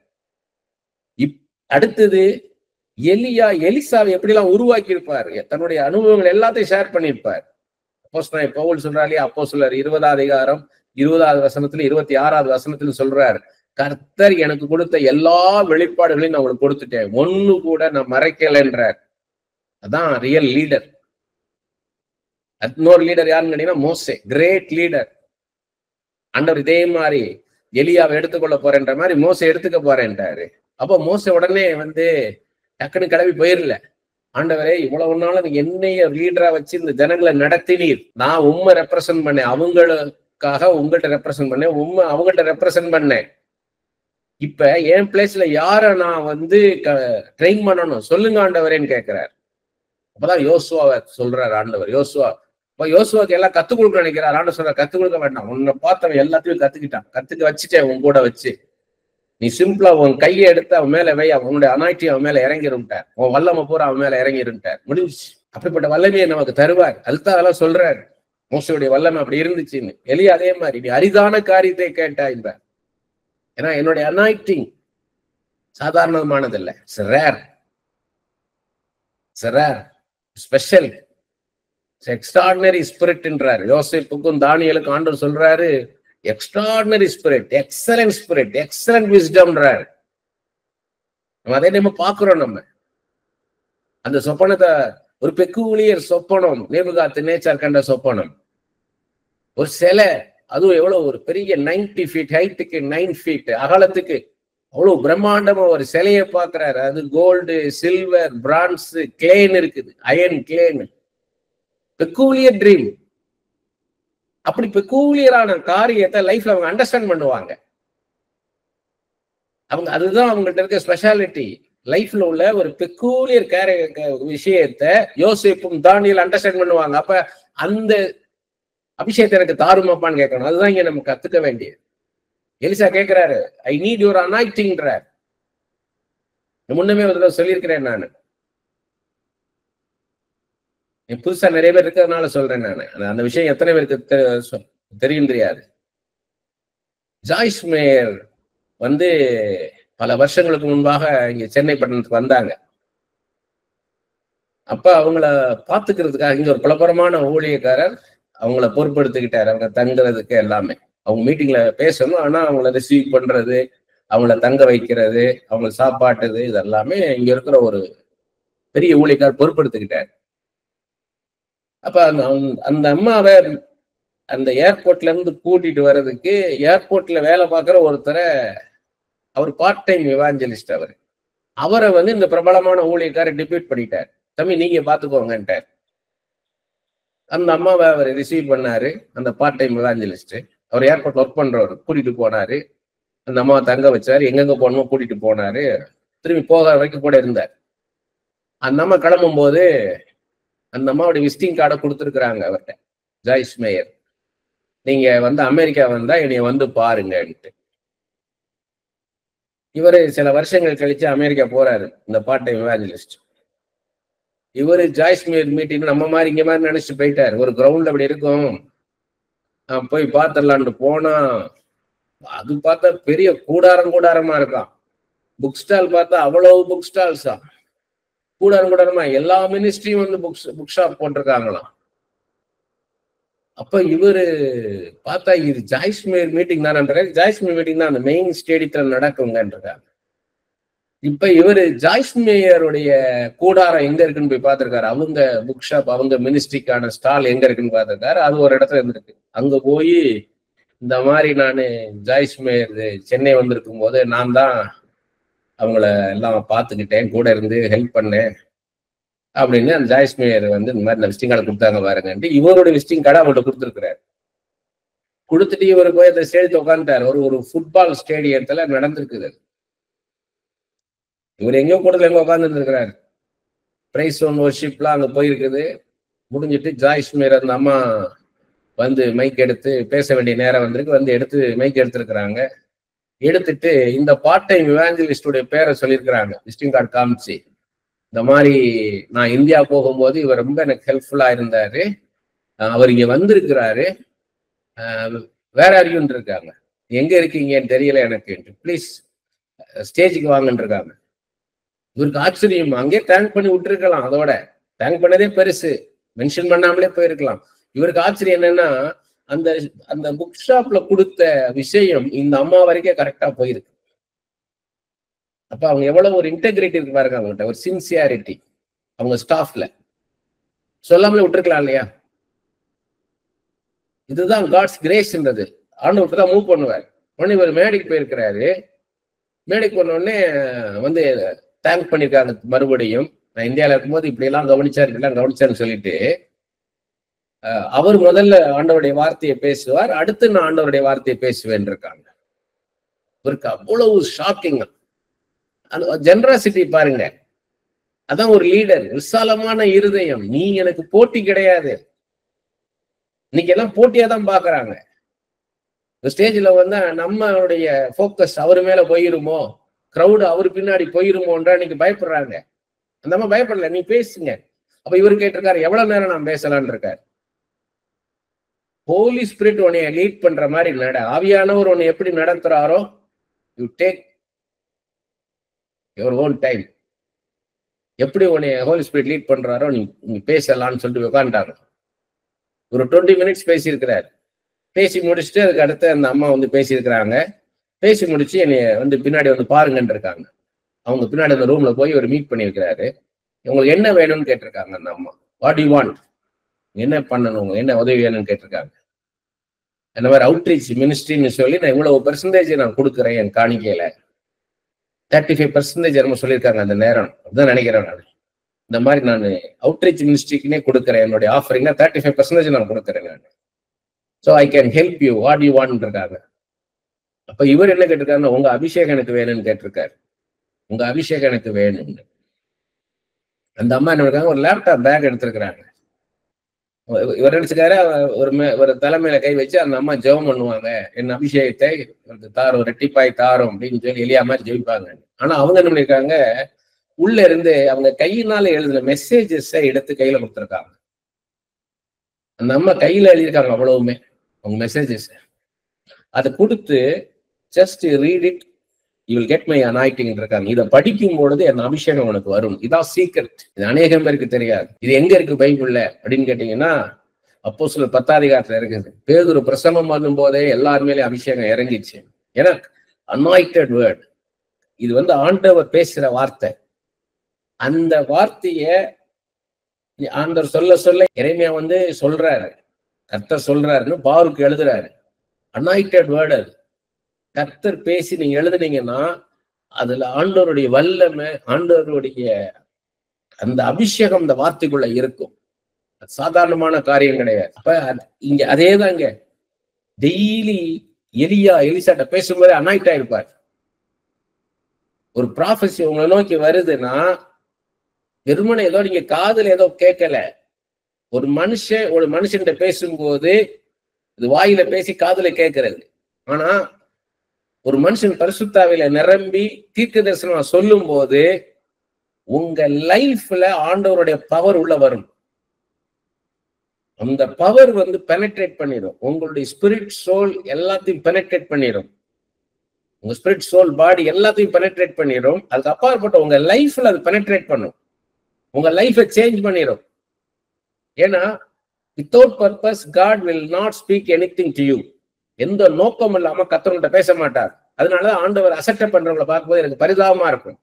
[SPEAKER 1] அடுத்தது எலிசாவை எப்படிலாம் உருவாக்கி இருப்பார், தன்னுடைய அனுபவங்கள் எல்லாத்தையும் ஷேர் பண்ணியிருப்பார். அப்போஸ்தலன் பவுல் சொல்றாரு, அப்போஸ்தலர் 20ஆம் அதிகாரம் 20ஆவது வசனத்துல 26ஆவது வசனத்துல சொல்றாரு, கர்த்தர் எனக்கு கொடுத்த எல்லா வெளிப்பாடுகளையும் நான் உங்களுக்கு கொடுத்துட்டேன், ஒண்ணு கூட நான் மறைக்கலைன்றார். அதான் ரியல் லீடர். இன்னொரு லீடர் யாருன்னு கேட்டீங்கன்னா மோசே, கிரேட் லீடர். ஆண்டவர் இதே மாதிரி எலியாவை எடுத்துக்கொள்ள போறேன்ற மாதிரி மோசே எடுத்துக்க போறேன்றாரு. அப்போ மோசே உடனே வந்து டக்குன்னு கிளம்பி போயிடல. ஆண்டவரே, இவ்வளவு நாளும் என்னைய லீடரா வச்சு இந்த ஜனங்களை நடத்தினீர், நான் உண்மை ரெப்ரசன்ட் பண்ணேன், அவங்களுக்காக உங்கள்கிட்ட ரெப்ரசன்ட் பண்ணேன், அவங்கள்ட்ட ரெப்ரசன்ட் பண்ணேன். இப்ப என் பிளேஸ்ல யார நான் வந்து ட்ரெயின் பண்ணணும் சொல்லுங்க ஆண்டவரேன்னு கேட்கிறார். அப்பதான் யோசுவாவை சொல்றாரு ஆண்டவர். யோசுவாக்கு எல்லாம் கத்துக் கொடுக்க நினைக்கிறார். ஆண்டவர் சொல்றார், கத்துக் கொடுக்க வேண்டாம், உன்னை பார்த்தவன் எல்லாத்தையும் கத்துக்கிட்டான், கத்துக்க வச்சுட்டேன் உன் கூட வச்சு, நீ சிம்பிளா உன் கையை எடுத்து அவன் மேல வை, அவனுடைய அனாய்ட்டி அவன் மேல இறங்கிருட்டார், உன் வல்லமை பூரா அவன் மேல இறங்கிருட்டார், முடிஞ்சிச்சு. அப்படிப்பட்ட வல்லமையை நமக்கு தருவார். அதுதான் அதெல்லாம் சொல்றாரு, மோசையுடைய வல்லமை அப்படி இருந்துச்சுன்னு. எலியா அதே மாதிரி, நீ அரிதான காரியத்தை கேட்டாய், ஏன்னா என்னுடைய அனாய்ட்டிங் சாதாரணமானது இல்லை, ஸ்பெஷல், எக்ஸ்ட்ராடினரி ஸ்பிரிட்ன்றார். யோசேப்புக்கும் தானியேலுக்கும் ஆண்டவர் சொல்றாரு, extraordinary spirit, excellent spirit, excellent விஸ்டம்ன்றார். நம்ம அதே நம்ம பாக்குறோம். நம்ம அந்த சொப்பனத்தை, ஒரு பெக்கூலியர் சொப்பனம், நேபுகாத்நேச்சார் கண்ட சொப்பனம், ஒரு சிலை, அதுவும் எவ்வளவு ஒரு பெரிய 90 feet ஹைட்டுக்கு, 9 feet அகலத்துக்கு, அவ்வளவு பிரம்மாண்டமா ஒரு சிலையை பார்க்கிறாரு. அது கோல்டு, சில்வர், பிரான்ஸ், கிளேன் இருக்குது, அயன் கிளேன். Peculiar dream. அப்படி பெக்கூலியரான காரியத்தை லைஃப்ல அவங்க அண்டர்ஸ்டாண்ட் பண்ணுவாங்க. அதுதான் அவங்கள்ட்ட இருக்க ஸ்பெஷாலிட்டி. லைஃப்ல உள்ள ஒரு பெக்கூலியர் விஷயத்தை யோசேப்பும் தானியேலும் அண்டர்ஸ்டாண்ட் பண்ணுவாங்க. அப்ப அந்த அபிஷேகத்தை எனக்கு தாருமாப்பான்னு கேட்கணும். அதுதான் இங்க நம்ம கத்துக்க வேண்டியது. எலிசா கேட்கிறாரு, ஐ நீட் யுவர் அனாயிட்டிங்ன்றார். முன்னமே ஒரு தடவை சொல்லியிருக்கிறேன் நான், புதுசா நிறைய பேர் இருக்கிறதுனால சொல்றேன் நான். அந்த விஷயம் எத்தனை பேருக்கு தெரியும் தெரியாது. ஜாய்ஸ் மேயர் வந்து பல வருஷங்களுக்கு முன்பாக இங்க சென்னை பட்டணத்துக்கு வந்தாங்க. அப்ப அவங்கள பாத்துக்கிறதுக்காக இங்க ஒரு குழப்பமான ஊழியக்காரர் அவங்கள பொறுப்படுத்திக்கிட்டாரு. அவங்க தங்குறதுக்கு எல்லாமே, அவங்க மீட்டிங்ல பேசணும், ஆனா அவங்கள ரிசீவ் பண்றது, அவங்கள தங்க வைக்கிறது, அவங்கள சாப்பாட்டுது, இதெல்லாமே இங்க இருக்கிற ஒரு பெரிய ஊழியக்காரர் பொறுப்படுத்திக்கிட்டாரு. அப்ப அந்த அம்மாவை அந்த ஏர்போர்ட்ல இருந்து கூட்டிட்டு வர்றதுக்கு, ஏர்போர்ட்ல வேலை பார்க்குற ஒருத்தரை, அவர் பார்ட் டைம் எவாஞ்சலிஸ்ட், அவரை வந்து இந்த பிரபலமான ஊழியக்காரர் டிப்யூட் பண்ணிட்டார். தம்பி நீங்க பாத்துக்கோங்கன்ட்டார். அந்த அம்மாவை அவர் ரிசீவ் பண்ணாரு. அந்த பார்ட் டைம் எவாஞ்சலிஸ்ட், அவர் ஏர்போர்ட்ல ஒர்க் பண்றவர், கூட்டிட்டு போனாரு. அந்த அம்மாவை தங்க வச்சாரு, எங்கெங்க போகணுமோ கூட்டிட்டு போனாரு. திரும்பி போகிற வரைக்கும் கூட இருந்தார். அந்த அம்மா கிளம்பும் போது அந்த அம்மாவுடைய விசிட்டிங் கார்டை கொடுத்துருக்குறாங்க அவர்கிட்ட, ஜாய்ஸ் மேயர், நீங்க வந்து அமெரிக்கா வந்தா என்னைய வந்து பாருங்கன்ட்டு. இவரு சில வருஷங்கள் கழிச்சு அமெரிக்கா போறாரு, இந்த பார்ட் டைம் எவாஞ்சலிஸ்ட். இவரு ஜாய்ஸ் மேயர் மீட்டிங் நம்ம மாதிரி இங்க மாதிரி நினைச்சிட்டு போயிட்டாரு. ஒரு கிரவுண்ட் அப்படி இருக்கும், போய் பார்த்துடலான்ட்டு போனா அது பார்த்தா பெரிய கூடாரமா இருக்கான். புக் ஸ்டால் பார்த்தா அவ்வளவு புக் ஸ்டால்ஸா, கூடாரமா எல்லா மினிஸ்ட்ரியும் வந்து புக் ஷாப் போட்டிருக்காங்களாம். அப்ப இவரு பார்த்தா இது ஜாய்ஸ்மேர் மீட்டிங் தானே, ஜாய்ஸ்மேர் மீட்டிங் தான் அந்த மெயின் ஸ்டேடியத்துல நடக்குங்கன்றாங்க. இப்ப இவரு ஜாய்ஸ்மேயருடைய கூடாரம் எங்க இருக்குன்னு போய் பார்த்திருக்காரு. அவங்க புக் ஷாப், அவங்க மினிஸ்ட்ரிக்கான ஸ்டால் எங்க இருக்குன்னு பார்த்திருக்காரு. அது ஒரு இடத்துல இருந்திருக்கு. அங்க போய் இந்த மாதிரி நானு ஜாய்ஸ்மேயர் சென்னை வந்திருக்கும் போது நான் தான் அவங்கள எல்லாம் பார்த்துக்கிட்டேன், கூட இருந்து ஹெல்ப் பண்ணேன் அப்படின்னு அந்த ஜாய்ஸ்மேயர் வந்து இந்த மாதிரி விசிட்டிங் கார்டு கொடுத்தாங்க பாருங்கன்ட்டு இவருடைய விசிட்டிங் கார்டு அவங்கள்ட்ட கொடுத்துருக்கிறாரு. கொடுத்துட்டு இவரு போய் அந்த ஸ்டேடியத்தை உட்காந்துட்டாரு. ஒரு ஃபுட்பால் ஸ்டேடியத்துல நடந்திருக்குது. இவர் எங்கேயோ கூட்டத்தில் எங்க உட்காந்துட்டு இருக்கிறாரு. பிரைஸ் ஒன் வர்ஷிப்லாம் அங்க போயிருக்குது. முடிஞ்சிட்டு ஜாய்ஸ்மேயர் அந்த அம்மா வந்து மைக் எடுத்து பேச வேண்டிய நேரம் வந்திருக்கு. வந்து எடுத்து மைக் எடுத்திருக்கிறாங்க. எடுத்துட்டு இந்த பார்ட் டைம் இவாஞ்சலிஸ்டுடைய பேரை சொல்லியிருக்கிறாங்க. விசிட்டிங் கார்டு காமிச்சு, இந்த மாதிரி நான் இந்தியா போகும்போது இவர் ரொம்ப எனக்கு ஹெல்ப்ஃபுல்லா இருந்தாரு, அவர் இங்க வந்திருக்கிறாரு, வேற அறியும் இருக்காங்க, எங்க இருக்கீங்கன்னு தெரியல எனக்கு, ப்ளீஸ் ஸ்டேஜுக்கு வாங்கன்னு இருக்காங்க. இவருக்கு ஆச்சரியம். அங்கே தேங்க் பண்ணி விட்டுருக்கலாம், அதோட தேங்க் பண்ணதே பெருசு, மென்ஷன் பண்ணாமலே போயிருக்கலாம். இவருக்கு ஆச்சரியம் என்னன்னா அந்த அந்த புக் ஷாப்ல கொடுத்த விஷயம் இந்த அம்மா வரைக்கும் கரெக்டா போயிருக்கு. அப்ப அவங்க எவ்வளவு ஒரு இன்டெகிரிட்டி இருக்கு பாருங்க, அவங்ககிட்ட ஒரு சின்சியாரிட்டி. அவங்க ஸ்டாஃப்ல சொல்லாமலே விட்டுருக்கலாம் இல்லையா? இதுதான் காட்ஸ் கிரேஸ்ன்றது. ஆண்டவருக்கு தான் மூவ் பண்ணுவார். உடனே இவர் மேடைக்கு போயிருக்கிறாரு. மேடைக்கு போன உடனே வந்து தேங்க் பண்ணிருக்காங்க மறுபடியும். நான் இந்தியாவில இருக்கும்போது இப்படி எல்லாம் கவனிச்சாரு, இப்படிலாம் கவனிச்சாருன்னு சொல்லிட்டு அவர் முதல்ல ஆண்டவருடைய வார்த்தையை பேசுவார், அடுத்து நான் ஆண்டவருடைய வார்த்தையை பேசுவேன் இருக்காங்க. இவருக்கு அவ்வளவு ஷாக்கிங். ஜெனராசிட்டி பாருங்க, அதான் ஒரு லீடர், விசாலமான இருதயம். நீ எனக்கு போட்டி கிடையாது. இன்னைக்கு எல்லாம் போட்டியா தான் பாக்குறாங்க. ஸ்டேஜ்ல வந்து நம்மளுடைய போக்கஸ் அவர் மேல போயிருமோ, கிரௌடு அவர் பின்னாடி போயிருமோன்ற இன்னைக்கு பயப்படுறாங்க. அந்த மாதிரி பயப்படல, நீ பேசுங்க. அப்ப இவர் கேட்டிருக்காரு, எவ்வளவு நேரம் நான் பேசலான் இருக்காரு. ஹோலி ஸ்பிரிட் உன்னைய லீட் பண்ற மாதிரி நட. ஆவியானவர் உன்னை எப்படி நடத்துறாரோ, you take your own time. எப்படி உன்னைய ஹோலி ஸ்பிரிட் லீட் பண்றாரோ நீ பேசலாம்னு சொல்லிட்டு உட்காந்துட்டாங்க. ஒரு 20 மினிட்ஸ் பேசியிருக்கிறாரு. பேசி முடிச்சுட்டு அதுக்கு அடுத்து அந்த அம்மா வந்து பேசியிருக்கிறாங்க. பேசி முடிச்சு என்னைய வந்து பின்னாடி வந்து பாருங்கன்னு இருக்காங்க. அவங்க பின்னாடி அந்த ரூம்ல போய் ஒரு மீட் பண்ணியிருக்கிறாரு. உங்களுக்கு என்ன வேணும்னு கேட்டிருக்காங்க அந்த அம்மா. வாட் யூ வாண்ட், என்ன பண்ணணும், என்ன உதவி வேணும்னு கேட்டிருக்காங்க. இந்த மாதிரி அவுட்ரீச் மினிஸ்ட்ரின்னு சொல்லி நான் இவ்வளவு பெர்சன்டேஜ் நான் கொடுக்குறேன் என் காணிக்கையில. 35% என்னமோ சொல்லியிருக்காங்க அந்த நேரம். அப்படிதான் நினைக்கிறேன் நான். இந்த மாதிரி நான் அவுட்ரீச் மினிஸ்ட்ரிக்குனே கொடுக்குறேன், என்னுடைய ஆஃபரிங்ல 35% நான் கொடுக்குறேன் நான். So I can help you, what you want இருக்காங்க. அப்ப இவர் என்ன கேட்டிருக்காருன்னா, உங்க அபிஷேகம் எனக்கு வேணும்னு கேட்டிருக்காரு. உங்க அபிஷேகம் எனக்கு வேணும்னு. அந்த அம்மா என்ன இருக்காங்க, ஒரு லேப்டாப் பேக் எடுத்திருக்கிறாங்க. இவர் நினைச்சுக்காரு ஒரு தலைமையில கை வச்சு அந்த அம்மா ஜெபம் பண்ணுவாங்க, என் அபிஷேகத்தை தாரும், ரெட்டிப்பாய் தாரும் அப்படின்னு சொல்லி எலியா மாதிரி ஜெபிப்பாங்க. ஆனா அவங்க என்ன பண்ணிருக்காங்க, உள்ள இருந்து அவங்க கையினால எழுதின மெசேஜஸ் எடுத்து கையில கொடுத்துருக்காங்க. அந்த அம்மா கையில எழுதியிருக்காங்க அவ்வளவுமே அவங்க மெசேஜஸ். அதை கொடுத்து just read it, you will get my anointing இருக்காங்க. இதை படிக்கும் பொழுது என் அபிஷேகம் உனக்கு வரும். இதான் சீக்ரெட். இது அநேகம் பேருக்கு தெரியாது. இது எங்க இருக்கு பைபிள்ல அப்படின்னு கேட்டீங்கன்னா, அப்போஸ்தலர் 10ஆம் அதிகாரத்துல இருக்குது. பேதுரு பிரசங்கம் பண்ணும் போதே எல்லாருமே அபிஷேகம் இறங்கிச்சு. ஏன்னா அனாயிட்டட் வேர்ட், இது வந்து ஆண்டவர் பேசுற வார்த்தை. அந்த வார்த்தைய ஆண்டவர் சொல்ல சொல்ல இறைமையா வந்து சொல்றாரு, கர்த்தர் சொல்றாருன்னு பாருக்கு எழுதுறாரு. அனாயிட்டட் வேர்ட் அது. கர்த்தர் பேசி நீங்க எழுதுனீங்கன்னா அதுல ஆண்டவருடைய வல்லமை, ஆண்டவருடைய அந்த அபிஷேகம் அந்த வார்த்தைக்குள்ள இருக்கும். சாதாரணமான காரியம் கிடையாது. அப்ப இங்க அதேதாங்க, டெய்லி எலிசாட்ட பேசும்போது அனாயிட்டா இருப்பார். ஒரு ப்ராஃபஸி உங்களை நோக்கி வருதுன்னா, வெறுமனை ஏதோ நீங்க காதுல ஏதோ கேட்கல. ஒரு மனுஷன்கிட்ட பேசும்போது இது வாயில பேசி காதுல கேட்கறது. ஆனா ஒரு மனுஷன் பரிசுத்தாவில நிரம்பி தீர்க்க தரிசனம் சொல்லும் போது உங்க லைஃப்ல ஆண்டவருடைய பவர் உள்ள வரும். அந்த பவர் வந்து பெனட்ரேட் பண்ணிடும். உங்களுடைய ஸ்பிரிட் சோல் எல்லாத்தையும் பெனட்ரேட் பண்ணிடும். உங்க ஸ்பிரிட் சோல் பாடி எல்லாத்தையும் பெனட்ரேட் பண்ணிடும். அதுக்கு அப்பாற்பட்ட உங்க லைஃப்ல அது பெனட்ரேட் பண்ணும். உங்க லைஃபை சேஞ்ச் பண்ணிடும். ஏன்னா without purpose God will not speak anything to you. எந்த நோக்கம் இல்லாம கர்த்தர்கிட்ட பேச மாட்டார். அதனால ஆண்டவர் அசட்டை பண்றவங்களை பார்க்கும்போது எனக்கு பரிதாபமா இருக்கும்.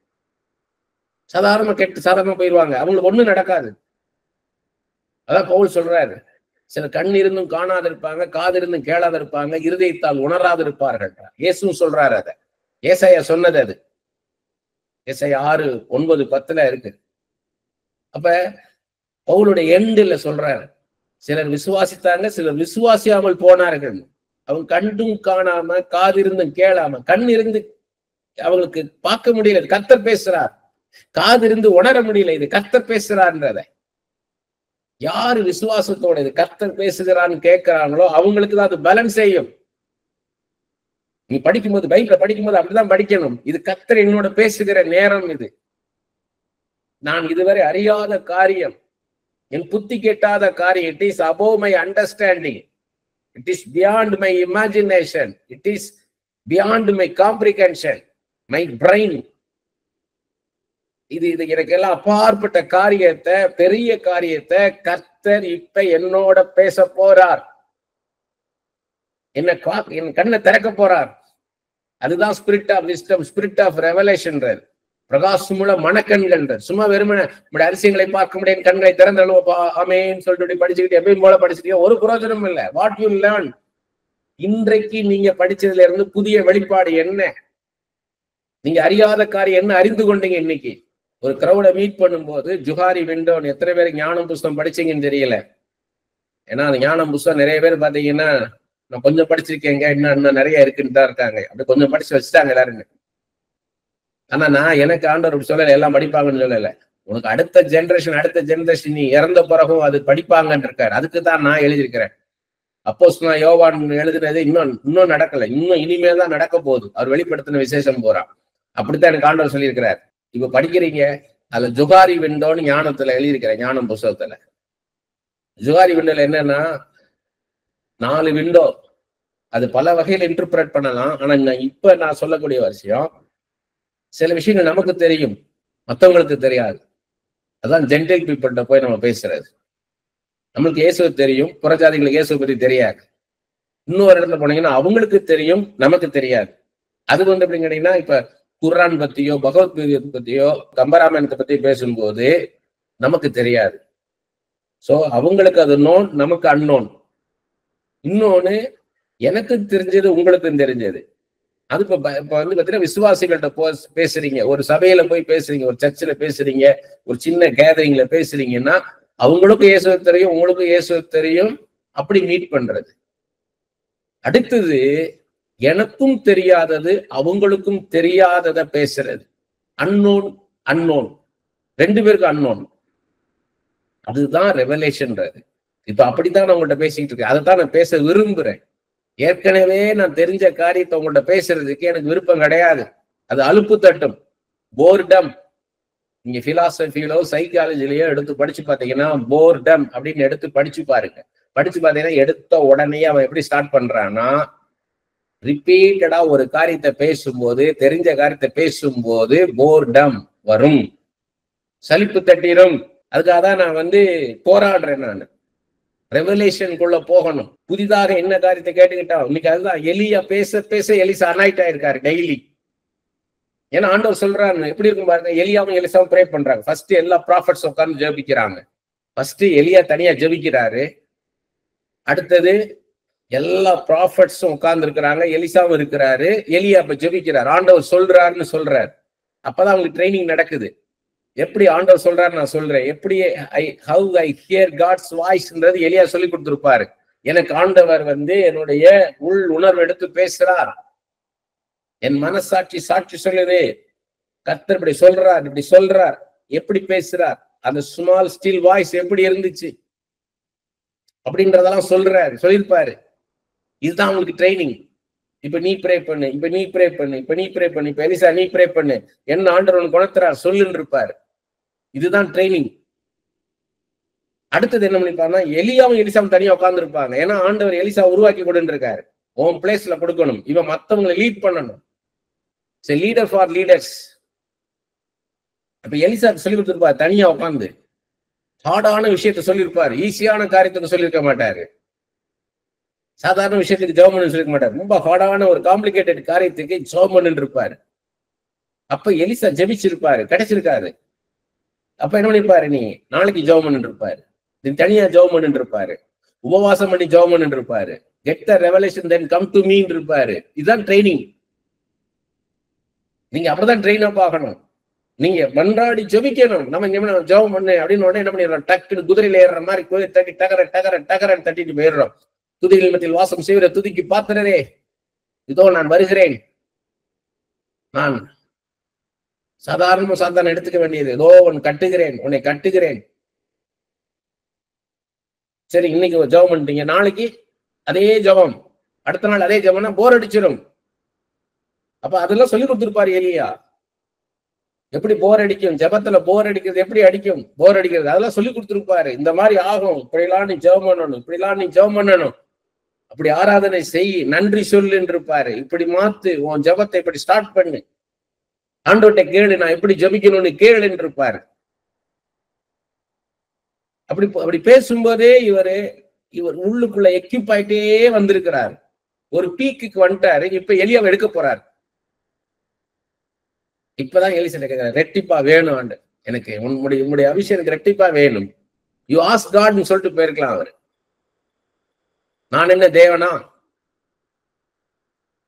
[SPEAKER 1] சாதாரணமா கேட்டு சாதாரணமா போயிடுவாங்க, அவங்களுக்கு ஒண்ணும் நடக்காது. அதான் பவுல் சொல்றாரு, சில கண் இருந்தும் காணாது இருப்பாங்க, காது இருந்தும் கேளாது இருப்பாங்க, இருதயத்தால் உணராது இருப்பார்கள். இயேசுவும் சொல்றாரு. அத ஏசாயா சொன்னது. அது ஏசாயா 6:9-10 இருக்கு. அப்ப பவுலுடைய எண்டில் சொல்றாரு, சிலர் விசுவாசித்தாங்க, சிலர் விசுவாசியாமல் போனார்கள். அவங்க கண்டும் காணாம, காது இருந்தும் கேளாம, கண் இருந்து அவங்களுக்கு பார்க்க முடியல, கர்த்தர் பேசுறார். காது இருந்து உணர முடியல, இது கர்த்தர் பேசுறார்ன்றத. யாரு விசுவாசத்தோட இது கர்த்தர் பேசுகிறான்னு கேட்கிறாங்களோ அவங்களுக்கு தான் அது பேலன்ஸ் செய்யும். நீ படிக்கும்போது, பைபிள படிக்கும்போது அப்படிதான் படிக்கணும். இது கர்த்தர் என்னோட பேசுகிற நேரம், இது நான் இதுவரை அறியாத காரியம், என் புத்தி கெட்டாத காரியம். It is above my understanding, it is beyond my imagination, it is beyond my comprehension, my brain. இது எனக்கெல்லாம் அப்பாற்பட்ட காரியத்தை, பெரிய காரியத்தை கர்த்தர் இப்ப என்னோட பேச போறார். என் கண்ணை திறக்க போறார். அதுதான் spirit of wisdom, spirit of revelation. பிரகாசமுள்ள மனக்கண்கள். சும்மா வெறுமனே நம்முடைய அரிசியங்களை பார்க்க முடியும், கண்களை திறந்த ஆமேன்னு சொல்லிட்டு படிச்சுக்கிட்டு எப்பயும் போல படிச்சுட்டு ஒரு பிரயோஜனம் இல்லை. வாட் யூ லேர்ன், இன்றைக்கு நீங்க படிச்சதுல இருந்து புதிய வெளிப்பாடு என்ன, நீங்க அறியாத காரியம் என்ன அறிந்து கொண்டீங்க. இன்னைக்கு ஒரு கிரௌட மீட் பண்ணும்போது ஜுஹாரி விண்டோன்னு எத்தனை பேர் ஞானம் புஸ்தகம் படிச்சீங்கன்னு தெரியல. ஏன்னா அந்த ஞானம் புஸ்தகம் நிறைய பேர் பாத்தீங்கன்னா நான் கொஞ்சம் படிச்சிருக்கேங்க, இன்னும் நிறைய இருக்குன்னு தான் இருக்காங்க. அப்படி கொஞ்சம் படிச்சு வச்சுட்டாங்க எல்லாருமே. ஆனா நான் எனக்கு ஆண்டவர் சொல்லல எல்லாம் படிப்பாங்கன்னு சொல்லல. உனக்கு அடுத்த ஜெனரேஷன் நீ இறந்த பிறகும் அது படிப்பாங்கன்னு இருக்காரு. அதுக்கு தான் நான் எழுதியிருக்கிறேன். அப்போஸ்தலனாகிய யோவான் எழுதினது இன்னும் நடக்கல, இன்னும் இனிமே தான் நடக்க போகுது. அவர் வெளிப்படுத்தின விசேஷம் போறான். அப்படித்தான் எனக்கு ஆண்டவர் சொல்லியிருக்கிறார். இப்ப படிக்கிறீங்க, அதுல ஜுகாரி விண்டோன்னு ஞானத்துல எழுதியிருக்கிறேன், ஞானம் புஸ்தகத்துல. ஜுகாரி விண்டோல என்னன்னா 4 விண்டோ. அது பல வகையில இன்டர்பிரேட் பண்ணலாம். ஆனா இப்ப நான் சொல்லக்கூடிய விஷயம், சில விஷயங்கள் நமக்கு தெரியும், மற்றவங்களுக்கு தெரியாது. அதான் ஜென்டைல் பீப்புள்கிட்ட போய் நம்ம பேசுறது. நம்மளுக்கு இயேசுவை தெரியும், புறஜாதிகளுக்கு இயேசுவை பத்தி தெரியாது. இன்னொரு இடத்துல போனீங்கன்னா அவங்களுக்கு தெரியும், நமக்கு தெரியாது. அது வந்து எப்படின்னு கேட்டீங்கன்னா, இப்ப குர்ஆன் பத்தியோ பகவத்கீதை பத்தியோ கம்பராமாயணத்தை பத்தி பேசும்போது நமக்கு தெரியாது. சோ அவங்களுக்கு அது நோன், நமக்கு அன்னோன். இன்னொன்னு, எனக்கு தெரிஞ்சது உங்களுக்கும் தெரிஞ்சது. அது இப்ப வந்து பாத்தீங்கன்னா விசுவாசிகள்கிட்ட பேசுறீங்க, ஒரு சபையில போய் பேசுறீங்க, ஒரு சர்ச்சில் பேசுறீங்க, ஒரு சின்ன கேதரிங்ல பேசுறீங்கன்னா அவங்களுக்கும் இயேசுவை தெரியும், உங்களுக்கும் இயேசுவை தெரியும். அப்படி மீட் பண்றது. அடுத்தது, எனக்கும் தெரியாதது அவங்களுக்கும் தெரியாதத பேசுறது. அன்னோன் 2 பேருக்கும் அன்னோன். அதுதான் ரெவலேஷன்றது. இப்ப அப்படித்தான் நான் உங்கள்கிட்ட பேசிட்டு இருக்கேன். அதைத்தான் நான் பேச விரும்புறேன். ஏற்கனவே நான் தெரிஞ்ச காரியத்தை உங்கள்கிட்ட பேசுறதுக்கு எனக்கு விருப்பம் கிடையாது. அது அலுப்பு தட்டும், போர்டம். நீங்க பிலாசபியிலோ சைக்காலஜிலயோ எடுத்து படிச்சு பாத்தீங்கன்னா போர்டம் அப்படின்னு எடுத்து படிச்சு பாருங்க. படிச்சு பாத்தீங்கன்னா எடுத்த உடனே அவன் எப்படி ஸ்டார்ட் பண்றான்னா, ரிப்பீட்டடா ஒரு காரியத்தை பேசும்போது, தெரிஞ்ச காரியத்தை பேசும்போது போர்டம் வரும், சலிப்பு தட்டிரும். அதுக்காக தான் நான் வந்து போராடுறேன். நான் ரெவலேஷனுக்குள்ள போகணும். புதிதாக என்ன காரியத்தை கேட்டுக்கிட்டா இன்னைக்கு அதுதான். எலியா பேச பேச எலிசா அனாயிட் ஆயிருக்காரு டெய்லி. ஏன்னா ஆண்டவர் சொல்றாரு, எப்படி இருக்கும் பாருங்க. எலியாவும் எலிசாவும் ப்ரே பண்றாங்க. ஃபர்ஸ்ட் எல்லா ப்ராஃபட்ஸ் உட்கார்ந்து ஜெபிக்கிறாங்க. ஃபர்ஸ்ட் எலியா தனியா ஜெபிக்கிறாரு. அடுத்தது எல்லா ப்ராஃபட்ஸும் உட்கார்ந்து இருக்கிறாங்க, எலிசாவும் இருக்கிறாரு. எலியா இப்ப ஜெபிக்கிறார், ஆண்டவர் சொல்றாருன்னு சொல்றாரு. அப்பதான் அவங்களுக்கு ட்ரைனிங் நடக்குது. எப்படி ஆண்டவர் சொல்றாரு நான் சொல்றேன், எப்படி ஹவ் ஐ ஹியர் காட்ஸ் வாய்ஸ்ன்றது எலியா சொல்லி கொடுத்திருப்பாரு. எனக்கு ஆண்டவர் வந்து என்னுடைய உள் உணர்வு எடுத்து பேசுறார். என் மனசாட்சி சாட்சி சொல்லுது, கர்த்தர் இப்படி சொல்றார், எப்படி பேசுறார், அந்த ஸ்மால் ஸ்டில் வாய்ஸ் எப்படி இருந்துச்சு அப்படின்றதெல்லாம் சொல்லியிருப்பாரு. இதுதான் அவங்களுக்கு ட்ரைனிங். இப்ப நீ ப்ரே பண்ணு, இப்ப எலிசா நீ ப்ரே பண்ணு, என்ன ஆண்டவர் குணத்துறார் சொல்லுன்னு இருப்பாரு. இதுதான் ட்ரைனிங். அடுத்தது என்ன பண்ணிப்பாருன்னா, எலியாவும் எலிசாவும் தனியா உட்கார்ந்து இருப்பாங்க. ஏன்னா ஆண்டவர் எலிசா உருவாக்கி கொடுன்னு இருக்காரு. உன் பிளேஸ்ல கொடுக்கணும், இவன் மத்தவங்களை லீட் பண்ணணும். Leader for leaders. அப்ப எலிசா சொல்லி கொடுத்துருப்பாரு தனியா உட்கார்ந்து. ஹார்டான விஷயத்த சொல்லியிருப்பாரு, ஈஸியான காரியத்துக்கு சொல்லியிருக்க மாட்டாரு. சாதாரண விஷயத்துக்கு ஜெபம் பண்ணு சொல்லிருக்க மாட்டாரு. ரொம்ப ஹார்டான ஒரு காம்ப்ளிகேட்டட் காரியத்துக்கு ஜெபம் பண்ணு இருப்பாரு. அப்ப எலிசா ஜெபிச்சிருப்பாரு, கிடைச்சிருக்காரு. அப்ப என்ன பண்ணிருப்பாரு, நீ நாளைக்கு ஜெபம் பண்ணு இருப்பாரு, நீ தனியா ஜெபம் பண்ணு இருப்பாரு, உபவாசம் பண்ணி ஜெபம் பண்ணு இருப்பாரு, get the revelation then come to me இருப்பாரு. இதுதான் ட்ரைனிங். நீங்க அப்படிதான் ட்ரெயின் அப் ஆகணும். நீங்க மன்றாடி ஜெபிக்கணும். நம்ம இங்க ஜெபம் பண்ணு அப்படின்னு உடனே என்ன பண்ணிடுறோம், டக்குன்னு குதிரையில ஏறுற மாதிரி கோயில் தட்டி டகர டகர டகரன்னு தட்டிட்டு போயிடுறோம். துதிகள் மத்தியில் வாசம் செய்கிற துதிக்கு பாத்திரரே, இதோ நான் வருகிறேன். நான் சாதாரண எடுத்துக்க வேண்டியது, ஏதோ உன்னை கட்டுகிறேன், உன்னை கட்டுகிறேன். சரி, இன்னைக்கு ஜெபம் பண்ணிட்டீங்க, நாளைக்கு அதே ஜெபம், அடுத்த நாள் அதே ஜெபம்னா போர் அடிச்சிடும். அப்ப அதெல்லாம் சொல்லி கொடுத்துருப்பாரு எலியா. எப்படி போர் அடிக்கும், ஜெபத்துல போர் அடிக்கிறது எப்படி அடிக்கும், போர் அடிக்கிறது, அதெல்லாம் சொல்லி கொடுத்துருப்பாரு. இந்த மாதிரி ஆகும், இப்படிலாம் நீ ஜெபம் பண்ணணும், இப்படிலாம் நீ ஜெபம் பண்ணணும், அப்படி ஆராதனை செய், நன்றி சொல்லு இருப்பாரு. இப்படி மாத்து, உன் ஜெபத்தை இப்படி ஸ்டார்ட் பண்ணு, ஆண்டவர்கிட்ட கேளு, நான் எப்படி ஜெபிக்கணும்னு கேளுன்னு இருப்பாரு. அப்படி பேசும்போதே இவர் உள்ளுக்குள்ள எக்யூப் ஆயிட்டே வந்திருக்கிறார். ஒரு பீக்கு வந்துட்டாரு. இப்ப எலியாவை எடுக்க போறாரு. இப்பதான் எலிசா கேட்கிறார், ரெட்டிப்பா வேணும் ஆண்டு, எனக்கு உன்னுடைய அபிஷேகம் எனக்கு ரெட்டிப்பா வேணும். யூ ஆஸ்க் காட்னு சொல்லிட்டு போயிருக்கலாம் அவரு. நான் என்ன தேவனா?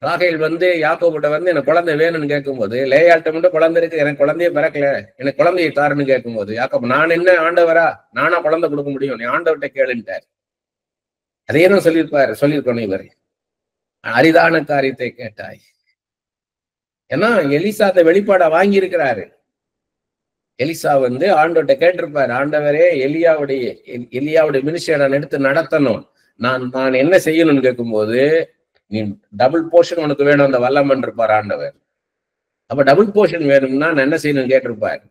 [SPEAKER 1] ராகேல் யாக்கோபிட்ட எனக்கு குழந்தை வேணும்னு கேட்கும்போது, லேயாள்கிட்ட மட்டும் குழந்தை இருக்கு, எனக்கு குழந்தைய பிறக்கல, எனக்கு குழந்தையை தாருன்னு கேட்கும்போது, யாக்கோபு நான் என்ன ஆண்டவரா, நானா குழந்தை கொடுக்க முடியும், நீ ஆண்டவர்கிட்ட கேளுன்ட்டார். அதே தான் சொல்லியிருக்கணும் இவர், அரிதான காரியத்தை கேட்டாய். ஏன்னா எலிசா அந்த வெளிப்பாடை வாங்கி இருக்கிறாரு. எலிசா ஆண்டவர்கிட்ட கேட்டிருப்பாரு, ஆண்டவரே எலியாவுடைய மினிஸ்ட்ரியை நான் எடுத்து நடத்தணும், நான் என்ன செய்யணும்னு கேட்கும்போது, நீ டபுள் போர்ஷன் உனக்கு வேணும் அந்த வல்லமன் இருப்பார் ஆண்டவர். அப்ப டபுள் போர்ஷன் வேணும்னா நான் என்ன செய்யணும்னு கேட்டிருப்பாரு.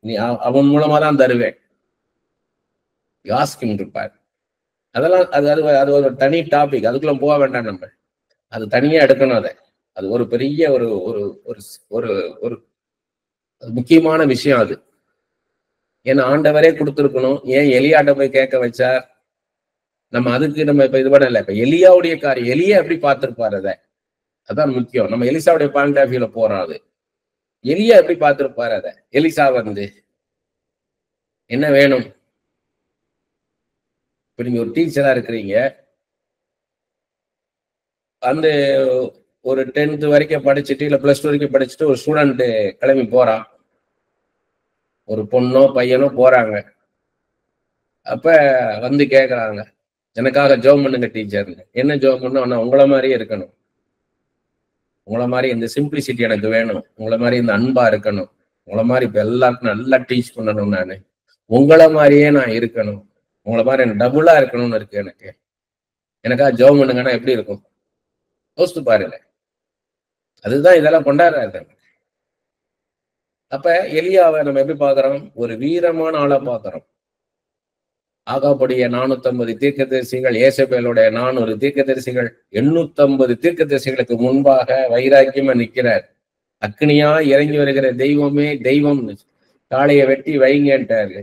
[SPEAKER 1] நீ அவன் மூலமா தான் தருவேன், யாஸ்கின் இருப்பார். அதெல்லாம் அது ஒரு தனி டாபிக், அதுக்குள்ள போக வேண்டாம், நம்ம அது தனியா எடுக்கணும். அது ஒரு பெரிய ஒரு ஒரு ஒரு ஒரு முக்கியமான விஷயம் அது. ஏன்னா ஆண்டவரே கொடுத்துருக்கணும். ஏன் எலியாட்ட போய் கேட்க வச்சார்? நம்ம அதுக்கு நம்ம இப்ப இது பண்ணல. இப்ப எலியாவுடைய காரியம், எலியா எப்படி பார்த்திருப்பாரு, அதான் முக்கியம். நம்ம எலிசாவுடைய பாயிண்ட் ஆஃப் வியூல போறோம். அது எலியா எப்படி பார்த்திருப்பாரு. எலிசா என்ன வேணும்? இப்ப நீங்க ஒரு டீச்சரா இருக்கிறீங்க, ஒரு 10th வரைக்கும் படிச்சுட்டு இல்ல +2 வரைக்கும் படிச்சுட்டு ஒரு ஸ்டூடெண்ட் கிளம்பி போறான். ஒரு பொண்ணோ பையனோ போறாங்க. அப்ப கேக்குறாங்க, எனக்காக ஜெபம் பண்ணுங்க டீச்சர்னு. என்ன ஜெபம் பண்ணா, உங்களை மாதிரியே இருக்கணும், உங்களை மாதிரி இந்த சிம்பிளிசிட்டி எனக்கு வேணும், உங்களை மாதிரி இந்த அன்பா இருக்கணும், உங்களை மாதிரி இப்ப எல்லாருக்கும் நல்லா டீச் பண்ணணும், நானு உங்களை மாதிரியே நான் இருக்கணும், உங்களை மாதிரி எனக்கு டபுளா இருக்கணும்னு இருக்கு, எனக்காக ஜெபம் பண்ணுங்கன்னா எப்படி இருக்கும் யோசித்து பாருங்க. அதுதான் இதெல்லாம் கொண்டாடுறாரு. அப்ப எலியாவை நம்ம எப்படி பாக்குறோம்? ஒரு வீரமான ஆளா பாக்குறோம். ஆகாபுடைய 450 தீர்க்கதரிசிகள், ஏசபேலுடைய 400 தீர்க்கதரிசிகள், 850 தீர்க்கதரிசிகளுக்கு முன்பாக வைராக்கியமா நிக்கிறார். அக்னியா இறங்கி வருகிற தெய்வமே தெய்வம், காளையை வெட்டி வைங்கன்ட்டாரு.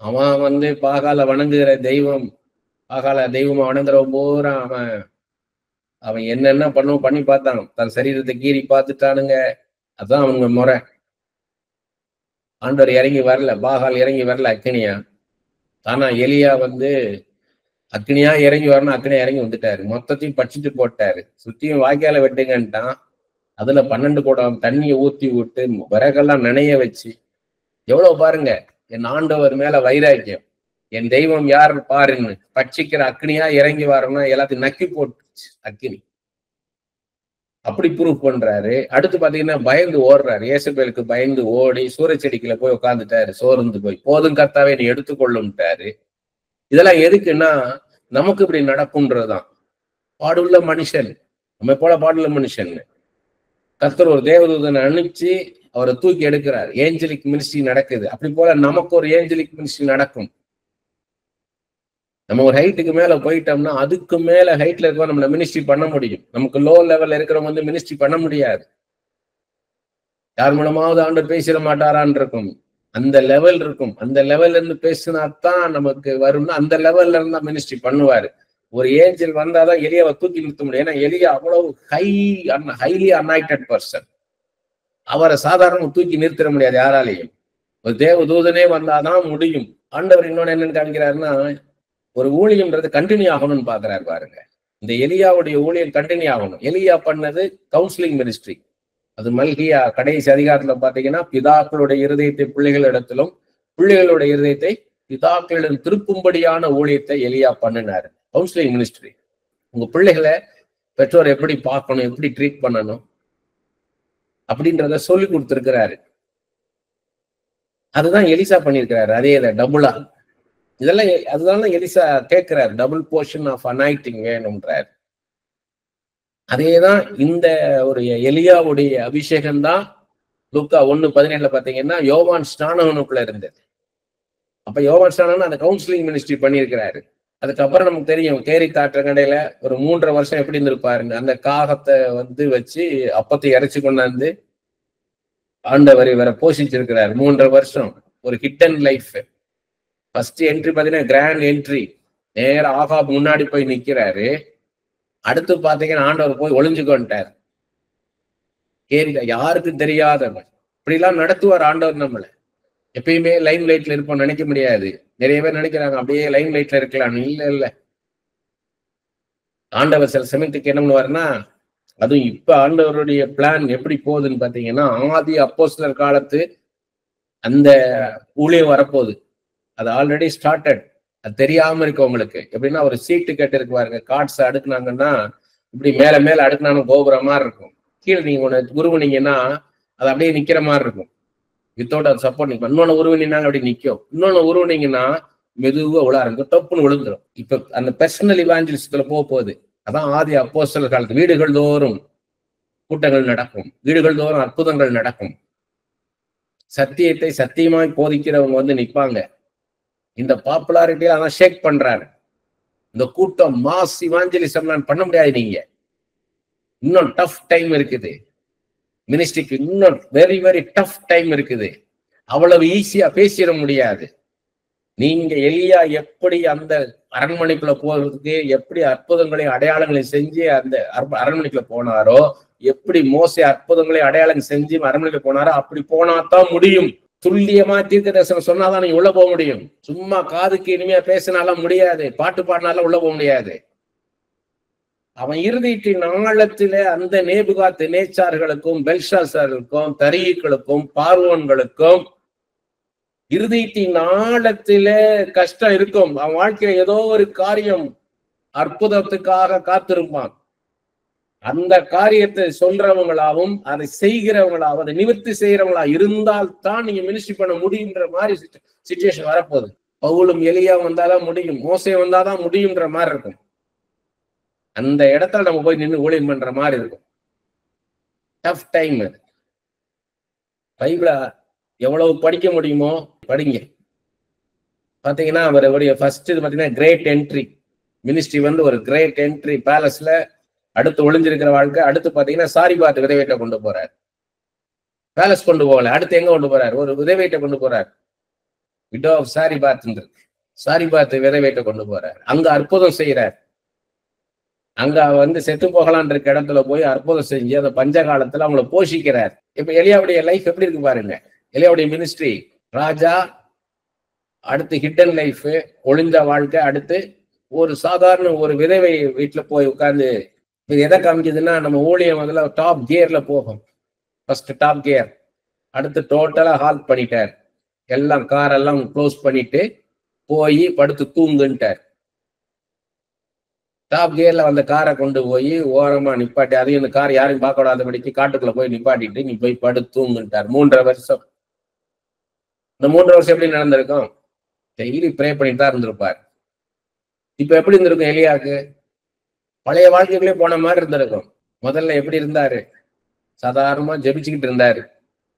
[SPEAKER 1] அவன் பாகால வணங்குகிற தெய்வம், பாகால தெய்வமா வணங்குறவன் பூரா அவன் என்னென்ன பண்ணி பார்த்தான். தன் சரீரத்தை கீறி பார்த்துட்டானுங்க. அதான் அவங்க முறை. ஆண்டவர் இறங்கி வரல, பாகால் இறங்கி வரல அக்னியா. ஆனா எலியா அக்னியா இறங்கி வரணும், அக்னியா இறங்கி வந்துட்டாரு. மொத்தத்தையும் பட்சிட்டு போட்டாரு. சுத்தியும் வாய்க்கால வெட்டுங்கன்ட்டான். அதுல 12 குடம் தண்ணியை ஊத்தி விட்டு விறகெல்லாம் நனைய வச்சு, எவ்வளவு பாருங்க என் ஆண்டவர் மேல வைராக்கியம். என் தெய்வம் யார் பாருன்னு பட்சிக்கிற அக்னியா இறங்கி வரணும், எல்லாத்தையும் நக்கி போட்டுச்சு அக்னி. அப்படி ப்ரூவ் பண்றாரு. அடுத்து பாத்தீங்கன்னா பயந்து ஓடுறாரு. ஏசபேலுக்கு பயந்து ஓடி சூரச்செடிக்குள்ள போய் உட்காந்துட்டாரு, சோர்ந்து போய். போதும் கர்த்தாவே நீ எடுத்துக்கொள்ளும்ட்டாரு. இதெல்லாம் எதுக்குன்னா நமக்கு இப்படி நடக்கும்ன்றதுதான். பாடுள்ள மனுஷன், நம்ம போல பாடுள்ள மனுஷன். கர்த்தர் ஒரு தேவதூதனை அனுப்பிச்சு அவரை தூக்கி எடுக்கிறார். ஏஞ்சலிக் மினிஸ்ட்ரி நடக்குது. அப்படி போல நமக்கு ஒரு ஏஞ்சலிக் மினிஸ்ட்ரி நடக்கும். நம்ம ஒரு ஹைட்டுக்கு மேல போயிட்டோம்னா அதுக்கு மேல ஹைட்ல இருக்க நம்மள மினிஸ்ட்ரி பண்ண முடியும். நமக்கு லோ லெவல்ல இருக்கிறவங்க வந்து மினிஸ்ட்ரி பண்ண முடியாது. யார் மூலமாவது ஆண்டவர் பேசிட மாட்டாரான்னு இருக்கும். அந்த லெவல் இருக்கும். அந்த லெவல்ல இருந்து பேசினாத்தான் நமக்கு வரும்னா அந்த லெவல்ல இருந்தா மினிஸ்ட்ரி பண்ணுவாரு. ஒரு ஏஞ்சல் வந்தாதான் எலியாவை தூக்கி நிறுத்த முடியும். ஏன்னா எலியா அவ்வளவு ஹைலி அனாயிட்டட் பர்சன். அவரை சாதாரண தூக்கி நிறுத்திட முடியாது யாராலையும். ஒரு தேவ தூதனே வந்தாதான் முடியும். ஆண்டவர் இன்னொன்னு என்னன்னு காமிக்கிறாருன்னா, ஒரு ஊழியம்ன்றது கண்டினியூ ஆகணும்னு பாக்குறாரு பாருங்க. இந்த எலியாவுடைய ஊழியம் கண்டினியூ ஆகணும். எலியா பண்ணது கவுன்சிலிங் மினிஸ்ட்ரி. அது மல்கியா கடைசி அதிகாரத்துல பாத்தீங்கன்னா, பிதாக்களுடைய இருதயத்தை பிள்ளைகளிடத்திலும் பிள்ளைகளுடைய இருதயத்தை பிதாக்களிடம் திருப்பும்படியான ஊழியத்தை எலியா பண்ணினாரு. Counselling ministry. உங்க பிள்ளைகளை பெற்றோர் எப்படி பார்க்கணும், எப்படி ட்ரீட் பண்ணணும் அப்படின்றத சொல்லி கொடுத்திருக்கிறாரு. அதுதான் எலிசா பண்ணியிருக்கிறாரு. அதே டபுளா இதெல்லாம் அதுதான் எலிசா கேட்கிறார். டபுள் போர்ஷன் ஆஃப் அனாயிட்டிங் வேணும்ன்றார். அதேதான் இந்த ஒரு எலியாவுடைய அபிஷேகம் தான் லூக்கா 1:17 பாத்தீங்கன்னா யோவான் ஸ்நானகனுக்குள்ள இருந்தது. அப்ப யோவான் ஸ்நானகன் அந்த கவுன்சிலிங் மினிஸ்ட்ரி பண்ணியிருக்கிறாரு. அதுக்கப்புறம் நமக்கு தெரியும் கேரி தாற்றங்கடையில ஒரு 3.5 வருஷம் எப்படி இருந்திருப்பாருங்க. அந்த காகத்தை வந்து வச்சு அப்பத்தை இறைச்சி கொண்டாந்து ஆண்டவர் இவரை போஷிச்சிருக்கிறார் 3.5 வருஷம். ஒரு ஹிட்டன் லைஃப். ஃபர்ஸ்ட் என்ட்ரி பாத்தீங்கன்னா கிராண்ட் என்ட்ரி. நேர ஆகாப் முன்னாடி போய் நிக்கிறாரு. அடுத்து பாத்தீங்கன்னா ஆண்டவர் போய் ஒளிஞ்சுக்கொண்டார். கேரில யாருக்கும் தெரியாதவன் இப்படிலாம் நடத்துவார் ஆண்டவர். நம்மள எப்பயுமே லைம் லைட்ல இருப்போம் நினைக்க முடியாது. நிறைய பேர் நினைக்கிறாங்க அப்படியே லைம் லைட்ல இருக்கலாம். இல்ல ஆண்டவர் சில சமயத்துக்கு என்ன பண்ணுவாருன்னா, அதுவும் இப்ப ஆண்டவருடைய பிளான் எப்படி போகுதுன்னு பாத்தீங்கன்னா, ஆதி அப்போஸ்தலர் காலத்து அந்த ஊழியம் வரப்போகுது. அது ஆல்ரெடி ஸ்டார்டட். அது தெரியாம இருக்கு உங்களுக்கு. எப்படின்னா ஒரு சீட்டு கட்டு இருக்கு பாருங்க. கார்ட்ஸ் அடுக்குனாங்கன்னா இப்படி மேல மேல அடுக்குனாலும் கோபுர மாதிரி இருக்கும். கீழே நீங்க ஒண்ணு உருவுனீங்கன்னா அது அப்படியே நிக்கிற மாதிரி இருக்கும். வித்தவுட் அது சப்போர்ட் நிற்கும். இன்னொன்னு உருவினாலும் அப்படி நிற்கும். இன்னொன்னு உருவுனீங்கன்னா மெதுவா உள்ள ஆரம்பிக்கும். டப்புன்னு விழுந்துடும். இப்ப அந்த பர்சனல் இவாஞ்சலிஸ்ட்ல போகுது. அதான் ஆதி அப்போஸ்தலர் காலத்து வீடுகள் தோறும் கூட்டங்கள் நடக்கும். வீடுகள் தோறும் அற்புதங்கள் நடக்கும். சத்தியத்தை சத்தியமாய் போதிக்கிறவங்க வந்து நிற்பாங்க. இந்த பாப்புலாரிட்டியில அதான் ஷேக் பண்றாரு. இந்த கூட்டம் மாஸ் இவாஞ்சலிசம் பண்ண முடியாது. நீங்க இன்னும் டஃப் டைம் இருக்குது. மினிஸ்ட்ரிக்கு இன்னும் வெரி வெரி டஃப் டைம் இருக்குது. அவ்வளவு ஈஸியா பேசிட முடியாது. நீங்க எலியா எப்படி அந்த அரண்மனைக்குள்ள போறதுக்கு எப்படி அற்புதங்களை அடையாளங்களை செஞ்சு அந்த அரண்மனைக்குள்ள போனாரோ, எப்படி மோசே அற்புதங்களை அடையாளம் செஞ்சு அரண்மனைக்குள்ள போனாரோ அப்படி போனாதான் முடியும். துல்லியமா தீர்க்க தரிசனம் சொன்னாதான் நீங்க உள்ள போக முடியும். சும்மா காதுக்கு இனிமையா பேசினாலும் முடியாது. பாட்டு பாடினாலும் உள்ள போக முடியாது. அவன் இருதயத்தின் ஆழத்திலே அந்த நேபுகாத் நேச்சார்களுக்கும் பெல்ஷாசார்களுக்கும் தரீக்களுக்கும் பார்வோன்களுக்கும் இருதயத்தின் ஆழத்திலே கஷ்டம் இருக்கும். அவன் வாழ்க்கையில ஏதோ ஒரு காரியம் அற்புதத்துக்காக காத்திருப்பான். அந்த காரியத்தை சொல்றவங்களாவும் அதை செய்கிறவங்களாவும் அதை நிவர்த்தி செய்யறவங்களா இருந்தால் தான் நீங்க மினிஸ்ட்ரி பண்ண முடியுன்ற மாதிரி சிச்சுவேஷன் வரப்போகுது. பவுலும் எலியா வந்தாதான் முடியும், மோசே வந்தாதான் முடியுன்ற மாதிரி இருக்கும். அந்த இடத்துல நம்ம போய் நின்று ஊழியம் பண்ற மாதிரி இருக்கும். Tough time. பைபிள எவ்வளவு படிக்க முடியுமோ படிங்க. பாத்தீங்கன்னா அவருடைய ஃபர்ஸ்ட் இது பாத்தீங்கன்னா கிரேட் என்ட்ரி மினிஸ்ட்ரி வந்து ஒரு கிரேட் என்ட்ரி பேலஸ்ல. அடுத்து ஒளிஞ்சிருக்கிற வாழ்க்கை. அடுத்து பாத்தீங்கன்னா சாரிபாத் விதவைட்ட கொண்டு போறார். பேலஸ் கொண்டு போகல. அடுத்து எங்க கொண்டு போறாரு? ஒரு விதவைட்ட கொண்டு போறார். Widow of சாரிபாத். சாரிபாத் விதவைட்ட கொண்டு போறார். அங்க அற்புதம் செய்யறார். அங்க வந்து செத்து போகலான் இருக்க இடத்துல போய் அற்புதம் செஞ்சு அந்த பஞ்ச காலத்துல அவங்களை போஷிக்கிறார். இப்ப எலியாவுடைய லைஃப் எப்படி இருக்கு பாருங்க. எலியாவுடைய மினிஸ்ட்ரி ராஜா, அடுத்து ஹிட்டன் லைஃப், ஒளிந்த வாழ்க்கை, அடுத்து ஒரு சாதாரண ஒரு விதவை வீட்டுல போய் உட்கார்ந்து. இது எதை காமிக்குதுன்னா நம்ம ஊழியம் முதல்ல டாப் கியர்ல போகும். First top gear. அடுத்து டோட்டலா ஹால்ட் பண்ணிட்டார். எல்லாம் காரெல்லாம் க்ளோஸ் பண்ணிட்டு போய் படுத்து தூங்குன்ட்டார். டாப் கியர்ல வந்த காரை கொண்டு போய் ஓரமா நிப்பாட்டி, அதையும் இந்த கார் யாரையும் பார்க்கக்கூடாதபடிக்கு காட்டுக்குள்ள போய் நிப்பாட்டிட்டு நீ போய் படுத்து தூங்குன்ட்டார். 3.5 வருஷம். இந்த 3 வருஷம் எப்படி நடந்திருக்கும்? டெய்லி ப்ரே பண்ணிட்டு தான் இருந்திருப்பார். இப்ப எப்படி இருந்திருக்கும் எலியாவுக்கு? பழைய வாழ்க்கைக்குள்ளே போன மாதிரி இருந்திருக்கும். முதல்ல எப்படி இருந்தாரு? சாதாரணமா ஜெபிச்சுக்கிட்டு இருந்தாரு.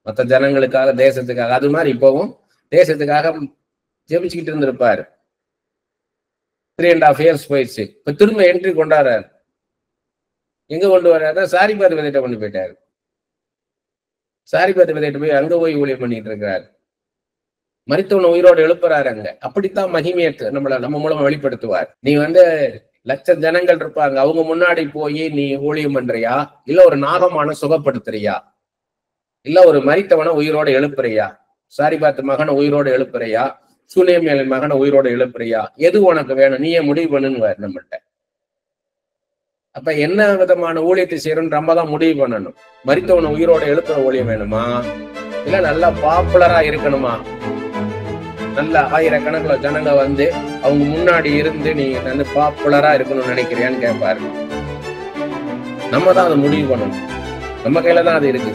[SPEAKER 1] மற்ற ஜனங்களுக்காக, தேசத்துக்காக. அது மாதிரி இப்பவும் தேசத்துக்காக ஜெபிச்சுக்கிட்டு இருந்திருப்பாரு. 3.5 years போயிடுச்சு. இப்ப திரும்ப என்ட்ரி கொண்டாடுறாரு. எங்க கொண்டு வர்றாரு? சாரிபாத் விதைட்ட கொண்டு போயிட்டாரு. சாரிபாத் விதைட்டு போய் அங்க போய் ஊழியம் பண்ணிட்டு இருக்கிறாரு. மரித்தவனை உயிரோடு எழுப்புறாரு அங்க. அப்படித்தான் மகிமையற்று நம்ம மூலமா வெளிப்படுத்துவார். நீ லட்ச ஜனங்கள் இருப்பாங்க, அவங்க முன்னாடி போய் நீ ஊழியம் பண்றியா, இல்ல ஒரு நாகமான சுகப்படுத்துறியா, இல்ல ஒரு மரித்தவனை உயிரோடு எழுப்புறியா, சாரிபாத் மகனை உயிரோடு எழுப்புறியா, சூலேமியலின் மகனை உயிரோடு எழுப்புறியா, எது உனக்கு வேணும், நீயே முடிவு பண்ணுன்னு நம்மகிட்ட. அப்ப என்ன விதமான ஊழியத்தை செய்யறோம் நம்ம தான் முடிவு பண்ணணும். மரித்தவனை உயிரோட எழுப்புற ஊழியம் வேணுமா, இல்ல நல்லா பாப்புலரா இருக்கணுமா, நல்ல ஆயிரக்கணக்கில் ஜனங்க அவங்க முன்னாடி இருந்து நீ பாப்புலரா இருக்கணும்னு நினைக்கிறியான்னு கேட்பாரு. நம்ம தான் அதை முடிவு பண்ணணும். நம்ம கையில தான் அது இருக்கு.